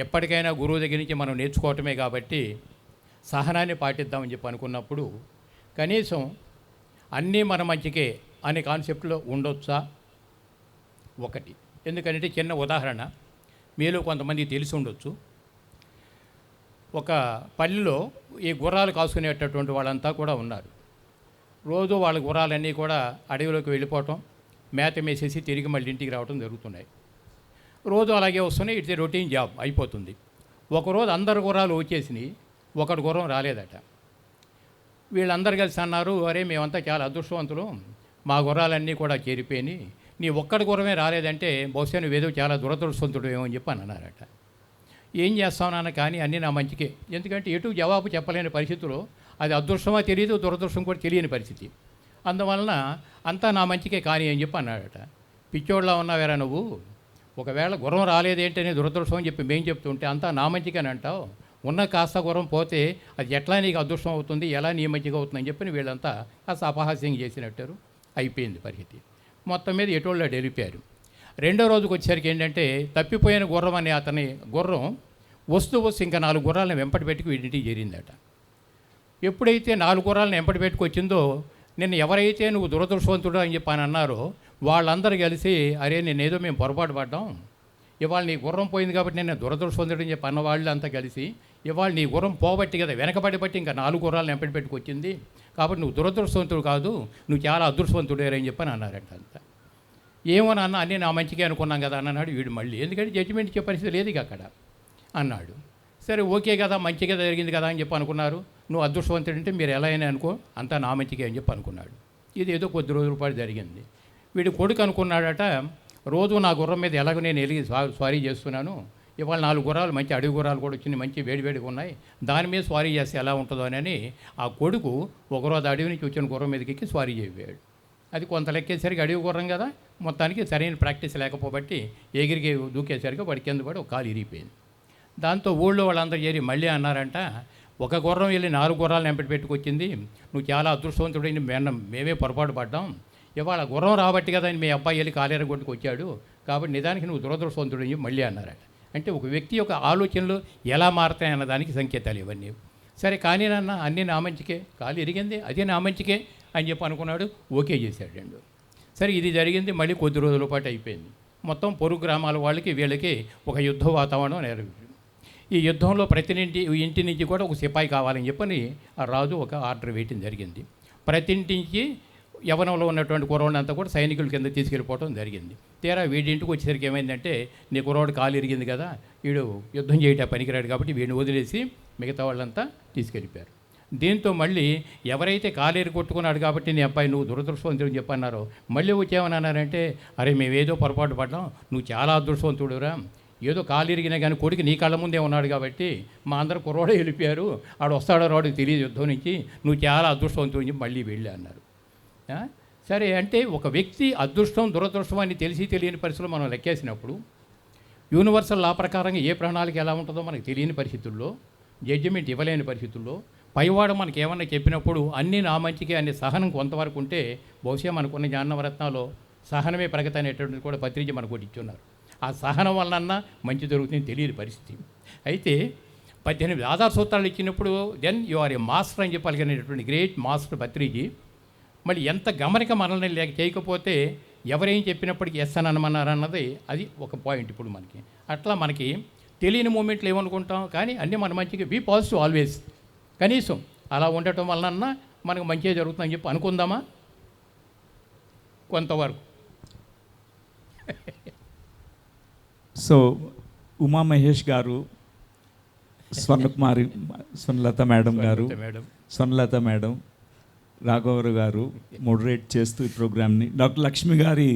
ఎప్పటికైనా గురువు దగ్గర నుంచి మనం నేర్చుకోవటమే కాబట్టి సహనాన్ని పాటిద్దామని చెప్పి అనుకున్నప్పుడు కనీసం అన్నీ మన మంచికే అనే కాన్సెప్ట్లో ఉండొచ్చా ఒకటి. ఎందుకంటే చిన్న ఉదాహరణ మీలో కొంతమంది తెలిసి ఉండొచ్చు. ఒక పల్లెలో ఈ గుర్రాలు కాసుకునేటటువంటి వాళ్ళంతా కూడా ఉన్నారు. రోజు వాళ్ళ గుర్రాలన్నీ కూడా అడవిలోకి వెళ్ళిపోవటం, మేత మేసేసి తిరిగి మళ్ళీ ఇంటికి రావడం జరుగుతున్నాయి. రోజు అలాగే వస్తున్నాయి. ఇట్స్ రొటీన్ జాబ్ అయిపోతుంది. ఒకరోజు అందరు గుర్రాలు వచ్చేసినాయి, ఒకటి గుర్రం రాలేదట. వీళ్ళందరూ కలిసి అన్నారు, అరే మేమంతా చాలా అదృష్టవంతులు, మా గుర్రాలన్నీ కూడా చేరిపోయినాయి, నీ ఒక్కడి గుర్రమే రాలేదంటే బహుశా నువ్వేదో చాలా దురదృష్టవంతుడు ఏమో అని చెప్పి అని అన్నారట. ఏం చేస్తావు నాన్న, కానీ అన్నీ నా మంచికే. ఎందుకంటే ఎటు జవాబు చెప్పలేని పరిస్థితుల్లో అది అదృష్టమో తెలియదు, దురదృష్టం కూడా తెలియని పరిస్థితి. అందువలన అంతా నా మంచికే కానీ అని చెప్పి అన్నాడట. పిచ్చోళ్ళ ఉన్నావేరా నువ్వు, ఒకవేళ గుర్రం రాలేదేంటనే దురదృష్టం అని చెప్పి మేము చెప్తుంటే అంతా నా మంచికని అంటావు, ఉన్న కాస్త గుర్రం పోతే అది ఎట్లా నీకు అదృష్టం అవుతుంది, ఎలా నీ మంచిగా అవుతుందని చెప్పి వీళ్ళంతా కాస్త అపహాస్యం చేసినట్టారు. అయిపోయింది పరిస్థితి. మొత్తం మీద ఎటోళ్ళు వెళ్ళిపోయారు. రెండో రోజుకి వచ్చేసరికి ఏంటంటే తప్పిపోయిన గుర్రం అనే అతని గుర్రం వస్తూ ఇంకా 4 గుర్రాలను వెంపటి పెట్టుకు వీడింటికి చేరిందట. ఎప్పుడైతే 4 గుర్రాలను వెంపటి పెట్టుకొచ్చిందో, నిన్న ఎవరైతే నువ్వు దురదృష్టవంతుడు అని చెప్పి అని అన్నారో వాళ్ళందరూ కలిసి, అరే నేనేదో మేము పొరపాటు పడ్డాం, ఇవాళ నీ గుర్రం పోయింది కాబట్టి నేను దురదృష్టవంతుడు అని చెప్పి అన్న వాళ్ళు అంతా కలిసి, ఇవాళ నీ గుర్రం పోబట్టి కదా వెనకబడి బట్టి ఇంకా 4 గుర్రాలను వెంపటి పెట్టుకొచ్చింది, కాబట్టి నువ్వు దురదృష్టవంతుడు కాదు, నువ్వు చాలా అదృష్టవంతుడేరని చెప్పని అన్నారంట. అంతా ఏమో నాన్న అన్నీ నా మంచిగా అనుకున్నాం కదా అన్నాడు వీడు మళ్ళీ. ఎందుకంటే జడ్జిమెంట్ ఇచ్చే పరిస్థితి లేదు ఇక అక్కడ అన్నాడు. సరే ఓకే కదా, మంచిగా జరిగింది కదా అని చెప్పి అనుకున్నారు. నువ్వు అదృష్టవంతుడు అంటే మీరు ఎలా అయినా అనుకో, అంతా నా మంచిగా అని చెప్పి అనుకున్నాడు. ఇది ఏదో కొద్ది రోజుల పాటు జరిగింది. వీడి కొడుకు అనుకున్నాడట, రోజు నా గుర్రం మీద ఎలాగో నేను వెళ్ళి స్వారీ చేస్తున్నాను, ఇవాళ 4 గుర్రాలు మంచి అడవి గుర్రాలు కూడా వచ్చినాయి, మంచి వేడివేడిగా ఉన్నాయి, దాని మీద స్వారీ చేస్తే ఎలా ఉంటుందో అని ఆ కొడుకు ఒకరోజు అడవి నుంచి వచ్చిన గుర్రం మీదకి ఎక్కి స్వారీ చేయబోయాడు. అది కొంత లెక్కేసరికి అడవి గుర్రం కదా, మొత్తానికి సరైన ప్రాక్టీస్ లేకపోబట్టి ఎగిరికి దూకేసరికి వాడి కింద పడి ఒక కాలు ఇరిగిపోయింది. దాంతో ఊళ్ళో వాళ్ళందరూ చేరి మళ్ళీ అన్నారంట, ఒక గుర్రం వెళ్ళి 4 గుర్రాలను వెంపటి పెట్టుకొచ్చింది, నువ్వు చాలా అదృష్టవంతుడని మేమే పొరపాటు పడ్డాం, ఇవాళ గుర్రం రాబట్టి కదా అని మీ అబ్బాయి వెళ్ళి కాలేర కొట్టుకు వచ్చాడు, కాబట్టి నిజానికి నువ్వు దురదృష్టవంతుడని మళ్ళీ అన్నారట. అంటే ఒక వ్యక్తి యొక్క ఆలోచనలు ఎలా మారుతాయన్న దానికి సంకేతాలు ఇవన్నీ. సరే కానీ నాన్న అన్నీ నా మంచికే, కాలు ఇరిగింది అదే నా మంచికే అని చెప్పి అనుకున్నాడు. ఓకే చేశాడు. సరే ఇది జరిగింది. మళ్ళీ కొద్ది రోజుల పాటు అయిపోయింది. మొత్తం పొరుగు గ్రామాల వాళ్ళకి వీళ్ళకి ఒక యుద్ధ వాతావరణం నెరవేరింది. ఈ యుద్ధంలో ప్రతి ఇంటి నుంచి కూడా ఒక సిపాయి కావాలని చెప్పని ఆ రాజు ఒక ఆర్డర్ వేయటం జరిగింది. ప్రతి ఇంటికి యవనంలో ఉన్నటువంటి కుర్రోళ్ళంతా కూడా సైనికుల కింద తీసుకెళ్ళిపోవడం జరిగింది. తీరా వీడింటికి వచ్చేసరికి ఏమైందంటే, నీ కుర్రోడు కాలు ఇరిగింది కదా, వీడు యుద్ధం చేయటం పనికిరాడు కాబట్టి వీడిని వదిలేసి మిగతా వాళ్ళంతా తీసుకెళ్ళిపోయారు. దీంతో మళ్ళీ ఎవరైతే కాలేరు కొట్టుకున్నాడు కాబట్టి నీ అబ్బాయి నువ్వు దురదృష్టవంతుడు అని చెప్పన్నారో మళ్ళీ వచ్చేమన్నారంటే అరే మేమేదో పొరపాటు పడ్డాం, నువ్వు చాలా అదృష్టవంతుడురా, ఏదో కాలిరిగినా కానీ కొడుకు నీ కళ్ళ ముందే ఉన్నాడు కాబట్టి మా అందరు కుర్రోడే వెళ్ళిపోయారు, ఆడు వస్తాడో రాడు తెలియదు యుద్ధం నుంచి, నువ్వు చాలా అదృష్టవంతుడు అని మళ్ళీ వెళ్ళి అన్నారు. సరే అంటే ఒక వ్యక్తి అదృష్టం దురదృష్టం అని తెలిసి తెలియని పరిస్థితుల్లో మనం లెక్కేసినప్పుడు యూనివర్సల్ లా ప్రకారంగా ఏ ప్రణాళిక ఎలా ఉంటుందో మనకు తెలియని పరిస్థితుల్లో, జడ్జిమెంట్ ఇవ్వలేని పరిస్థితుల్లో పైవాడు మనకి ఏమన్నా చెప్పినప్పుడు అన్నీ నా మంచికి అనే సహనం కొంతవరకు ఉంటే బహుశా మనకున్న జ్ఞానవరత్నాల్లో సహనమే ప్రగతి అనేటువంటిది కూడా పత్రిక మనకు ఒకటి ఇచ్చున్నారు. ఆ సహనం వలన మంచి జరుగుతుందని తెలియని పరిస్థితి. అయితే 18 ఆధార సూత్రాలు ఇచ్చినప్పుడు then you are a master అని చెప్పగలిగినటువంటి గ్రేట్ మాస్టర్ పత్రిజీ. మళ్ళీ ఎంత గమనిక మనల్ని చేయకపోతే ఎవరేం చెప్పినప్పటికీ ఎస్ అని అనమన్నారన్నది అది ఒక పాయింట్. ఇప్పుడు మనకి అట్లా మనకి తెలియని మూమెంట్లు ఏమనుకుంటాం, కానీ అన్నీ మన మంచిగా బీ పాజిటివ్ ఆల్వేస్. కనీసం అలా ఉండటం వలన మనకు మంచిగా జరుగుతుందని చెప్పి అనుకుందామా కొంతవరకు. సో ఉమా మహేష్ గారు, స్వర్ణలత మేడం గారు, స్వర్ణలత మేడం, రాఘవరావు గారు మోడరేట్ చేస్తూ ఈ ప్రోగ్రామ్ని, డాక్టర్ లక్ష్మి గారి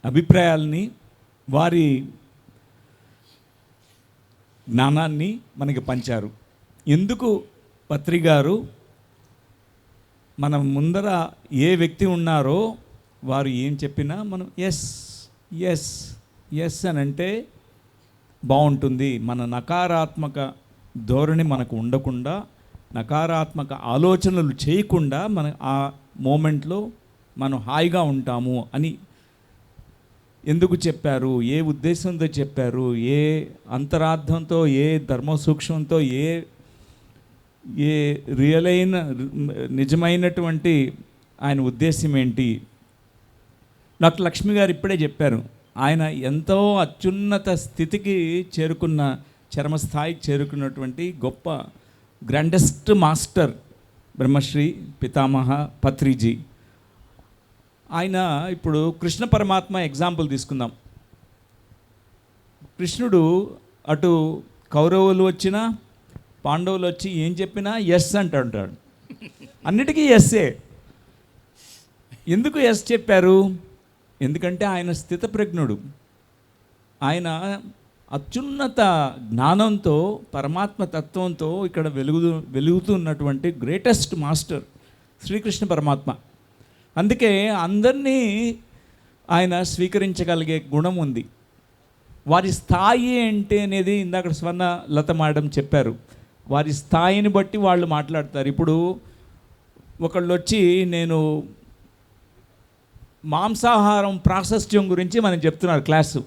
అభిప్రాయాల్ని, వారి జ్ఞానాన్ని మనకి పంచారు. ఎందుకు పత్రి గారు మనం ముందర ఏ వ్యక్తి ఉన్నారో వారు ఏం చెప్పినా మనం ఎస్ ఎస్ ఎస్ అని అంటే బాగుంటుంది. మన నకారాత్మక ధోరణి మనకు ఉండకుండా, నకారాత్మక ఆలోచనలు చేయకుండా మన ఆ మూమెంట్లో మనం హాయిగా ఉంటాము అని ఎందుకు చెప్పారు, ఏ ఉద్దేశంతో చెప్పారు, ఏ అంతరార్థంతో, ఏ ధర్మ సూక్ష్మంతో, ఏ నిజమైనటువంటి ఆయన ఉద్దేశం ఏంటి. డాక్టర్ లక్ష్మి గారు ఇప్పుడే చెప్పారు, ఆయన ఎంతో అత్యున్నత స్థితికి చేరుకున్న, చరమస్థాయికి చేరుకున్నటువంటి గొప్ప గ్రాండెస్ట్ మాస్టర్ బ్రహ్మశ్రీ పితామహ పత్రిజీ. ఆయన ఇప్పుడు కృష్ణ పరమాత్మ ఎగ్జాంపుల్ తీసుకుందాం. కృష్ణుడు అటు కౌరవులు వచ్చినా పాండవులు వచ్చి ఏం చెప్పినా ఎస్ అంటాడు, అన్నిటికీ ఎస్సే. ఎందుకు ఎస్ చెప్పారు? ఎందుకంటే ఆయన స్థితప్రజ్ఞుడు, ఆయన అత్యున్నత జ్ఞానంతో, పరమాత్మ తత్వంతో ఇక్కడ వెలుగుతున్నటువంటి గ్రేటెస్ట్ మాస్టర్ శ్రీకృష్ణ పరమాత్మ. అందుకే అందరినీ ఆయన స్వీకరించగలిగే గుణం ఉంది. వారి స్థాయి ఏంటి అనేది ఇందాక స్వర్ణలత మేడం చెప్పారు. వారి స్థాయిని బట్టి వాళ్ళు మాట్లాడతారు. ఇప్పుడు ఒకళ్ళు వచ్చి నేను మాంసాహారం ప్రాశస్త్యం గురించి మనం చెప్తున్నారు క్లాసు.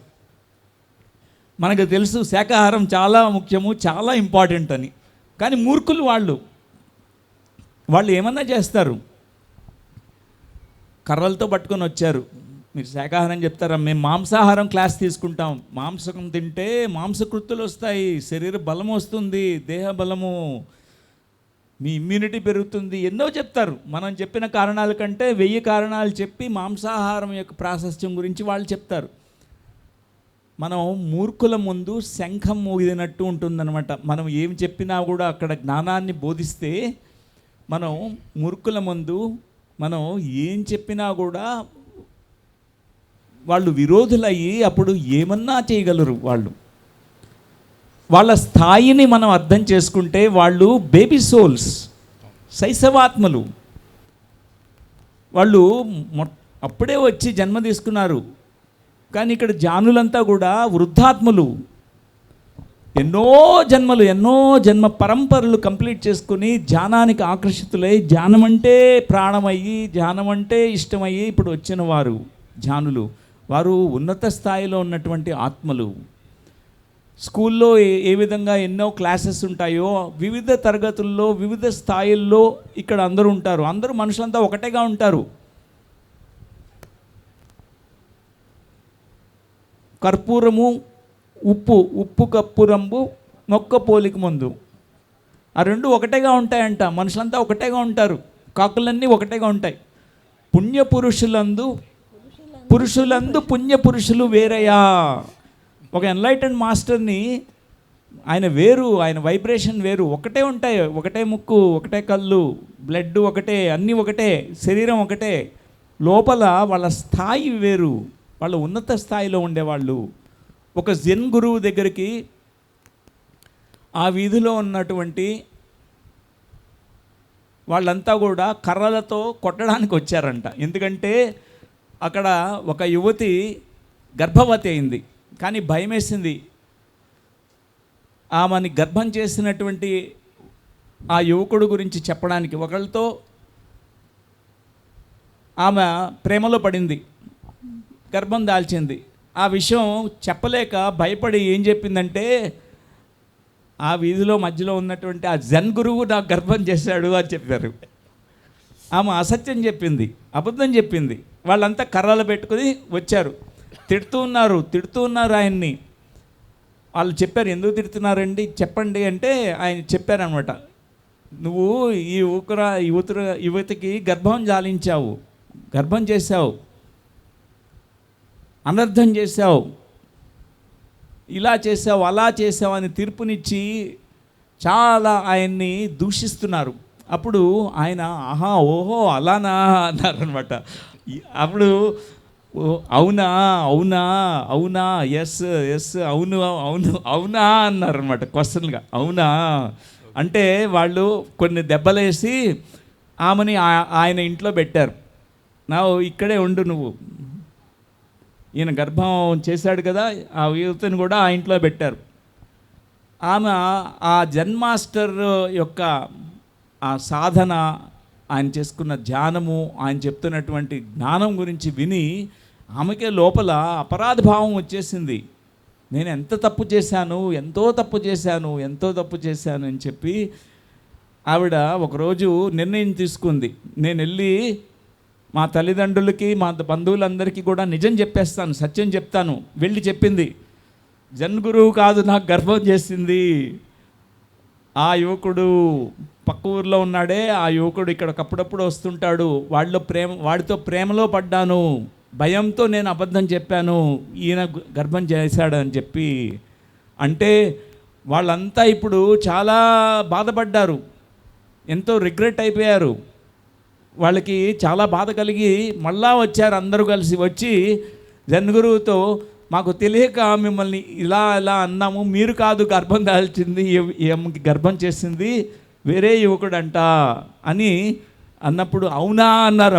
మనకు తెలుసు శాకాహారం చాలా ముఖ్యము, చాలా ఇంపార్టెంట్ అని. కానీ మూర్ఖులు వాళ్ళు ఏమన్నా చేస్తారు. కర్రలతో పట్టుకొని వచ్చారు, మీరు శాకాహారం చెప్తారా, మేము మాంసాహారం క్లాస్ తీసుకుంటాం, మాంసం తింటే మాంసకృత్తులు వస్తాయి, శరీర బలం వస్తుంది, దేహ బలము, మీ ఇమ్యూనిటీ పెరుగుతుంది, ఎన్నో చెప్తారు. మనం చెప్పిన కారణాల కంటే 1000 కారణాలు చెప్పి మాంసాహారం యొక్క ప్రాశస్త్యం గురించి వాళ్ళు చెప్తారు. మనం మూర్ఖుల ముందు శంఖం మోగినట్టు ఉంటుందన్నమాట. మనం ఏం చెప్పినా కూడా అక్కడ జ్ఞానాన్ని బోధిస్తే, మనం మూర్ఖుల ముందు మనం ఏం చెప్పినా కూడా వాళ్ళు విరోధులయ్యి అప్పుడు ఏమన్నా చేయగలరు. వాళ్ళ స్థాయిని మనం అర్థం చేసుకుంటే వాళ్ళు బేబీ సోల్స్, శైశవాత్మలు. వాళ్ళు అప్పుడే వచ్చి జన్మ తీసుకున్నారు. కానీ ఇక్కడ జానులంతా కూడా వృద్ధాత్ములు, ఎన్నో జన్మ పరంపరలు కంప్లీట్ చేసుకుని ధ్యానానికి ఆకర్షితులై, ధ్యానం అంటే ప్రాణమయ్యి, ధ్యానం అంటే ఇష్టమయ్యి ఇప్పుడు వచ్చిన వారు ధ్యానులు. వారు ఉన్నత స్థాయిలో ఉన్నటువంటి ఆత్మలు. స్కూల్లో ఏ విధంగా ఎన్నో క్లాసెస్ ఉంటాయో, వివిధ తరగతుల్లో వివిధ స్థాయిల్లో ఇక్కడ అందరూ ఉంటారు. అందరూ మనుషులంతా ఒకటేగా ఉంటారు. కర్పూరము ఉప్పు కర్పూరంబు మొక్క పోలిక ముందు, ఆ రెండు ఒకటేగా ఉంటాయంట. మనుషులంతా ఒకటేగా ఉంటారు, కాకులన్నీ ఒకటేగా ఉంటాయి. పురుషులందు పుణ్య పురుషులు వేరయా. ఒక ఎన్లైటెండ్ మాస్టర్ని ఆయన వేరు, ఆయన వైబ్రేషన్ వేరు. ఒకటే ఉంటాయి, ఒకటే ముక్కు, ఒకటే కళ్ళు, బ్లడ్ ఒకటే, అన్నీ ఒకటే, శరీరం ఒకటే. లోపల వాళ్ళ స్థాయి వేరు, వాళ్ళ ఉన్నత స్థాయిలో ఉండేవాళ్ళు. ఒక జెన్ గురువు దగ్గరికి ఆ వీధిలో ఉన్నటువంటి వాళ్ళంతా కూడా కర్రలతో కొట్టడానికి వచ్చారంట. ఎందుకంటే అక్కడ ఒక యువతి గర్భవతి అయింది, కానీ భయం వేసింది. ఆమెని గర్భం చేసినటువంటి ఆ యువకుడు గురించి చెప్పడానికి ఒకళ్ళతో ఆమె ప్రేమలో పడింది, గర్భం దాల్చింది. ఆ విషయం చెప్పలేక భయపడి ఏం చెప్పిందంటే, ఆ వీధిలో మధ్యలో ఉన్నటువంటి ఆ జన్ గురువు నాకు గర్భం చేశాడు అని చెప్పారు. ఆమె అసత్యం చెప్పింది, అబద్ధం చెప్పింది. వాళ్ళంతా కర్రలు పెట్టుకుని వచ్చారు, తిడుతూ ఉన్నారు ఆయన్ని. వాళ్ళు చెప్పారు, ఎందుకు తిడుతున్నారండి చెప్పండి అంటే ఆయన చెప్పారనమాట, నువ్వు ఈ యువతికి గర్భం జాలించావు, గర్భం చేశావు, అనర్థం చేశావు, ఇలా చేసావు, అలా చేసావు అని తీర్పునిచ్చి చాలా ఆయన్ని దూషిస్తున్నారు. అప్పుడు ఆయన ఆహా ఓహో అలానా అన్నారనమాట. అప్పుడు అవునా అవునా అవునా ఎస్ ఎస్ అవును అవును అవునా అన్నారనమాట క్వశ్చన్గా. అవునా అంటే వాళ్ళు కొన్ని దెబ్బలేసి ఆమెని ఆయన ఇంట్లో పెట్టారు. నా ఇక్కడే ఉండు నువ్వు, ఈయన గర్భం చేశాడు కదా, ఆ యువతని కూడా ఆ ఇంట్లో పెట్టారు. ఆమె ఆ జెన్ మాస్టర్ యొక్క ఆ సాధన, ఆయన చేసుకున్న ధ్యానము, ఆయన చెప్తున్నటువంటి జ్ఞానం గురించి విని ఆమెకే లోపల అపరాధ భావం వచ్చేసింది. నేను ఎంత తప్పు చేశాను, ఎంతో తప్పు చేశాను అని చెప్పి ఆవిడ ఒకరోజు నిర్ణయం తీసుకుంది, నేను వెళ్ళి మా తల్లిదండ్రులకి మా బంధువులందరికీ కూడా నిజం చెప్పేస్తాను, సత్యం చెప్తాను. వెళ్ళి చెప్పింది, జన్ గురువు కాదు నాకు గర్భం చేసింది, ఆ యువకుడు పక్క ఊర్లో ఉన్నాడే, ఆ యువకుడు ఇక్కడికి అప్పుడప్పుడు వస్తుంటాడు, వాడితో ప్రేమలో పడ్డాను, భయంతో నేను అబద్ధం చెప్పాను, ఈయన గర్భం చేశాడు అని చెప్పి. అంటే వాళ్ళంతా ఇప్పుడు చాలా బాధపడ్డారు, ఎంతో రిగ్రెట్ అయిపోయారు. వాళ్ళకి చాలా బాధ కలిగి మళ్ళా వచ్చారు, అందరూ కలిసి వచ్చి జన్గురువుతో, మాకు తెలియక మిమ్మల్ని ఇలా అన్నాము, మీరు కాదు గర్భం దాల్చింది, ఏమకి గర్భం చేసింది వేరే యువకుడంట అని అన్నప్పుడు అవునా అన్నారు.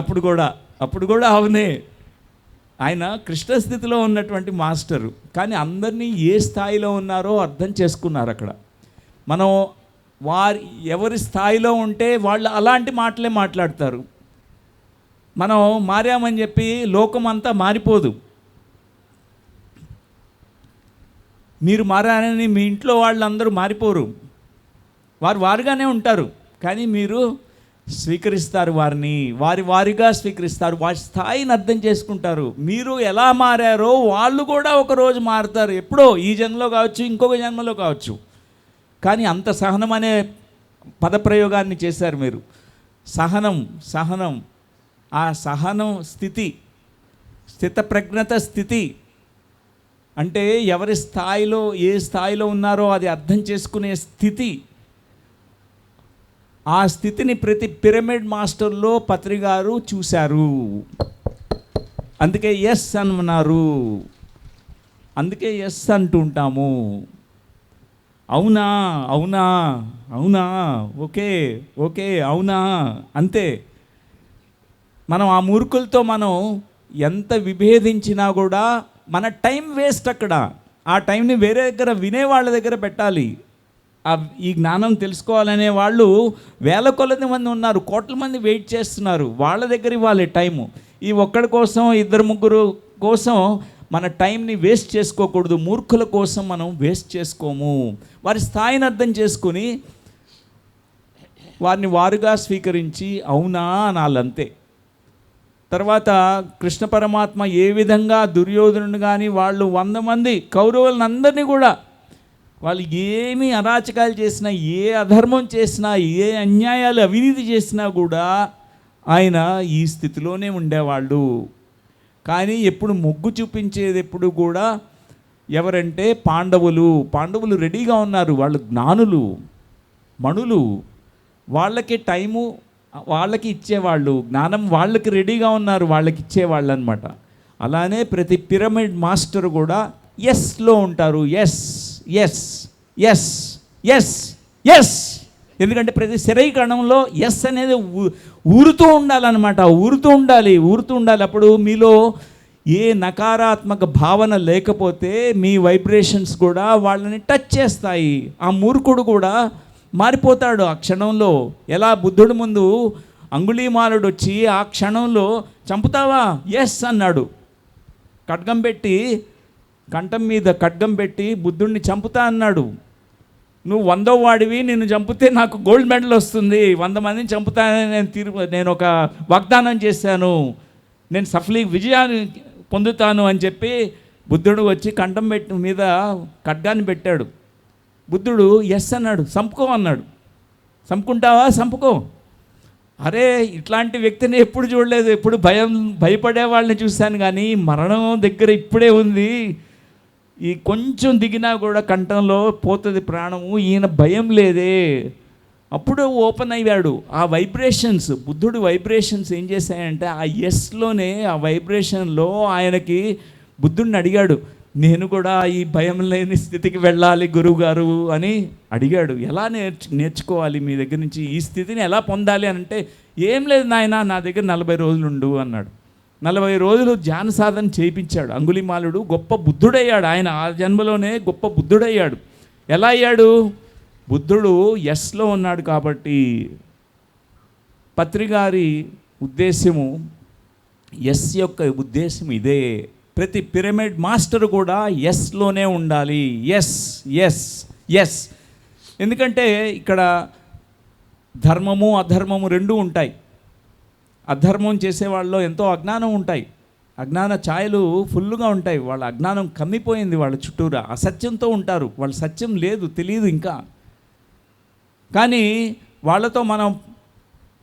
అప్పుడు కూడా అవునే. ఆయన కృష్ణ స్థితిలో ఉన్నటువంటి మాస్టరు, కానీ అందరినీ ఏ స్థాయిలో ఉన్నారో అర్థం చేసుకున్నారు. అక్కడ మనం ఎవరి స్థాయిలో ఉంటే వాళ్ళు అలాంటి మాటలే మాట్లాడతారు. మనం మారామని చెప్పి లోకం అంతా మారిపోదు. మీరు మారారని మీ ఇంట్లో వాళ్ళందరూ మారిపోరు, వారుగానే ఉంటారు. కానీ మీరు స్వీకరిస్తారు, వారిగా స్వీకరిస్తారు, వారి స్థాయిని అర్థం చేసుకుంటారు. మీరు ఎలా మారారో వాళ్ళు కూడా ఒకరోజు మారుతారు, ఎప్పుడో ఈ జన్మలో కావచ్చు, ఇంకొక జన్మలో కావచ్చు. కానీ అంత సహనం అనే పదప్రయోగాన్ని చేశారు మీరు. సహనం ఆ సహనం స్థితి, స్థితప్రజ్ఞత స్థితి అంటే ఎవరి స్థాయిలో ఏ స్థాయిలో ఉన్నారో అది అర్థం చేసుకునే స్థితి. ఆ స్థితిని ప్రతి పిరమిడ్ మాస్టర్లో పత్రి గారు చూశారు. అందుకే ఎస్ అన్నారు, అందుకే ఎస్ అంటుంటాము. అవునా అవునా అవునా ఓకే అవునా అంతే. మనం ఆ మూర్ఖులతో మనం ఎంత విభేదించినా కూడా మన టైం వేస్ట్. అక్కడ ఆ టైంని వేరే దగ్గర వినేవాళ్ళ దగ్గర పెట్టాలి. ఈ జ్ఞానం తెలుసుకోవాలనే వాళ్ళు వేల కొలది మంది ఉన్నారు, కోట్ల మంది వెయిట్ చేస్తున్నారు, వాళ్ళ దగ్గర ఇవ్వాలి టైము. ఈ ఒక్కడి కోసం, ఇద్దరు ముగ్గురు కోసం మన టైంని వేస్ట్ చేసుకోకూడదు. మూర్ఖుల కోసం మనం వేస్ట్ చేసుకోము. వారి స్థాయిని అర్థం చేసుకొని వారిని వారుగా స్వీకరించి అవునా అనాలంతే. తర్వాత కృష్ణ పరమాత్మ ఏ విధంగా దుర్యోధనుడు కానీ వాళ్ళు 100 మంది కౌరవులను అందరినీ కూడా వాళ్ళు ఏమి అరాచకాలు చేసినా, ఏ అధర్మం చేసినా, ఏ అన్యాయాలు అవినీతి చేసినా కూడా ఆయన ఈ స్థితిలోనే ఉండేవాళ్ళు. కానీ ఎప్పుడు మొగ్గు చూపించేది ఎప్పుడు కూడా ఎవరంటే పాండవులు రెడీగా ఉన్నారు. వాళ్ళు జ్ఞానులు, మణులు, వాళ్ళకి టైము వాళ్ళకి ఇచ్చేవాళ్ళు, జ్ఞానం వాళ్ళకి రెడీగా ఉన్నారు, వాళ్ళకి ఇచ్చేవాళ్ళు అనమాట. అలానే ప్రతి పిరమిడ్ మాస్టర్ కూడా ఎస్లో ఉంటారు. Yes yes yes yes yes. ఎందుకంటే ప్రతి శరీర కణంలో ఎస్ అనేది ఊరుతూ ఉండాలన్నమాట. ఊరుతూ ఉండాలి. అప్పుడు మీలో ఏ నకారాత్మక భావన లేకపోతే మీ వైబ్రేషన్స్ కూడా వాళ్ళని టచ్ చేస్తాయి. ఆ మూర్ఖుడు కూడా మారిపోతాడు ఆ క్షణంలో. ఎలా బుద్ధుడి ముందు అంగుళీమాలుడు వచ్చి ఆ క్షణంలో చంపుతావా, ఎస్ అన్నాడు. ఖడ్గం పెట్టి, కంఠం మీద ఖడ్గం పెట్టి బుద్ధుడిని చంపుతా అన్నాడు. నువ్వు 100వ వాడివి, నిన్ను చంపితే నాకు గోల్డ్ మెడల్ వస్తుంది, 100 మందిని చంపుతానని నేను ఒక వాగ్దానం చేశాను, నేను విజయాన్ని పొందుతాను అని చెప్పి బుద్ధుడు వచ్చి కంఠం మీద ఖడ్గాన్ని పెట్టాడు. బుద్ధుడు ఎస్ అన్నాడు. చంపుకో అన్నాడు. చంపుకుంటావా? చంపుకో. అరే, ఇట్లాంటి వ్యక్తిని ఎప్పుడు చూడలేదు. ఎప్పుడు భయపడే వాళ్ళని చూశాను, కానీ మరణం దగ్గర ఇప్పుడే ఉంది. ఈ కొంచెం దిగినా కూడా కంఠంలో పోతుంది ప్రాణము, ఈయన భయం లేదే. అప్పుడు ఓపెన్ అయ్యాడు. ఆ వైబ్రేషన్స్, బుద్ధుడు వైబ్రేషన్స్ ఏం చేశాయంటే ఆ ఎస్లోనే, ఆ వైబ్రేషన్లో ఆయనకి బుద్ధుడిని అడిగాడు, నేను కూడా ఈ భయం లేని స్థితికి వెళ్ళాలి గురువుగారు అని అడిగాడు. ఎలా నేర్చుకోవాలి మీ దగ్గర నుంచి ఈ స్థితిని ఎలా పొందాలి అని అంటే, ఏం లేదు నాయన, నా దగ్గర 40 రోజులు ఉండు అన్నాడు. 40 రోజులు ధ్యాన సాధన చేయించాడు. అంగుళీమాలుడు గొప్ప బుద్ధుడయ్యాడు. ఆయన ఆ జన్మలోనే గొప్ప బుద్ధుడయ్యాడు. ఎలా అయ్యాడు? బుద్ధుడు ఎస్లో ఉన్నాడు కాబట్టి. పత్రిగారి ఉద్దేశము, ఎస్ యొక్క ఉద్దేశం ఇదే. ప్రతి పిరమిడ్ మాస్టర్ కూడా ఎస్లోనే ఉండాలి. Yes yes yes. ఎందుకంటే ఇక్కడ ధర్మము అధర్మము రెండూ ఉంటాయి. అధర్మం చేసేవాళ్ళలో ఎంతో అజ్ఞానం ఉంటాయి. అజ్ఞాన ఛాయలు ఫుల్గా ఉంటాయి. వాళ్ళ అజ్ఞానం కమ్మిపోయింది. వాళ్ళ చుట్టూరా అసత్యంతో ఉంటారు. వాళ్ళ సత్యం లేదు, తెలియదు ఇంకా. కానీ వాళ్ళతో మనం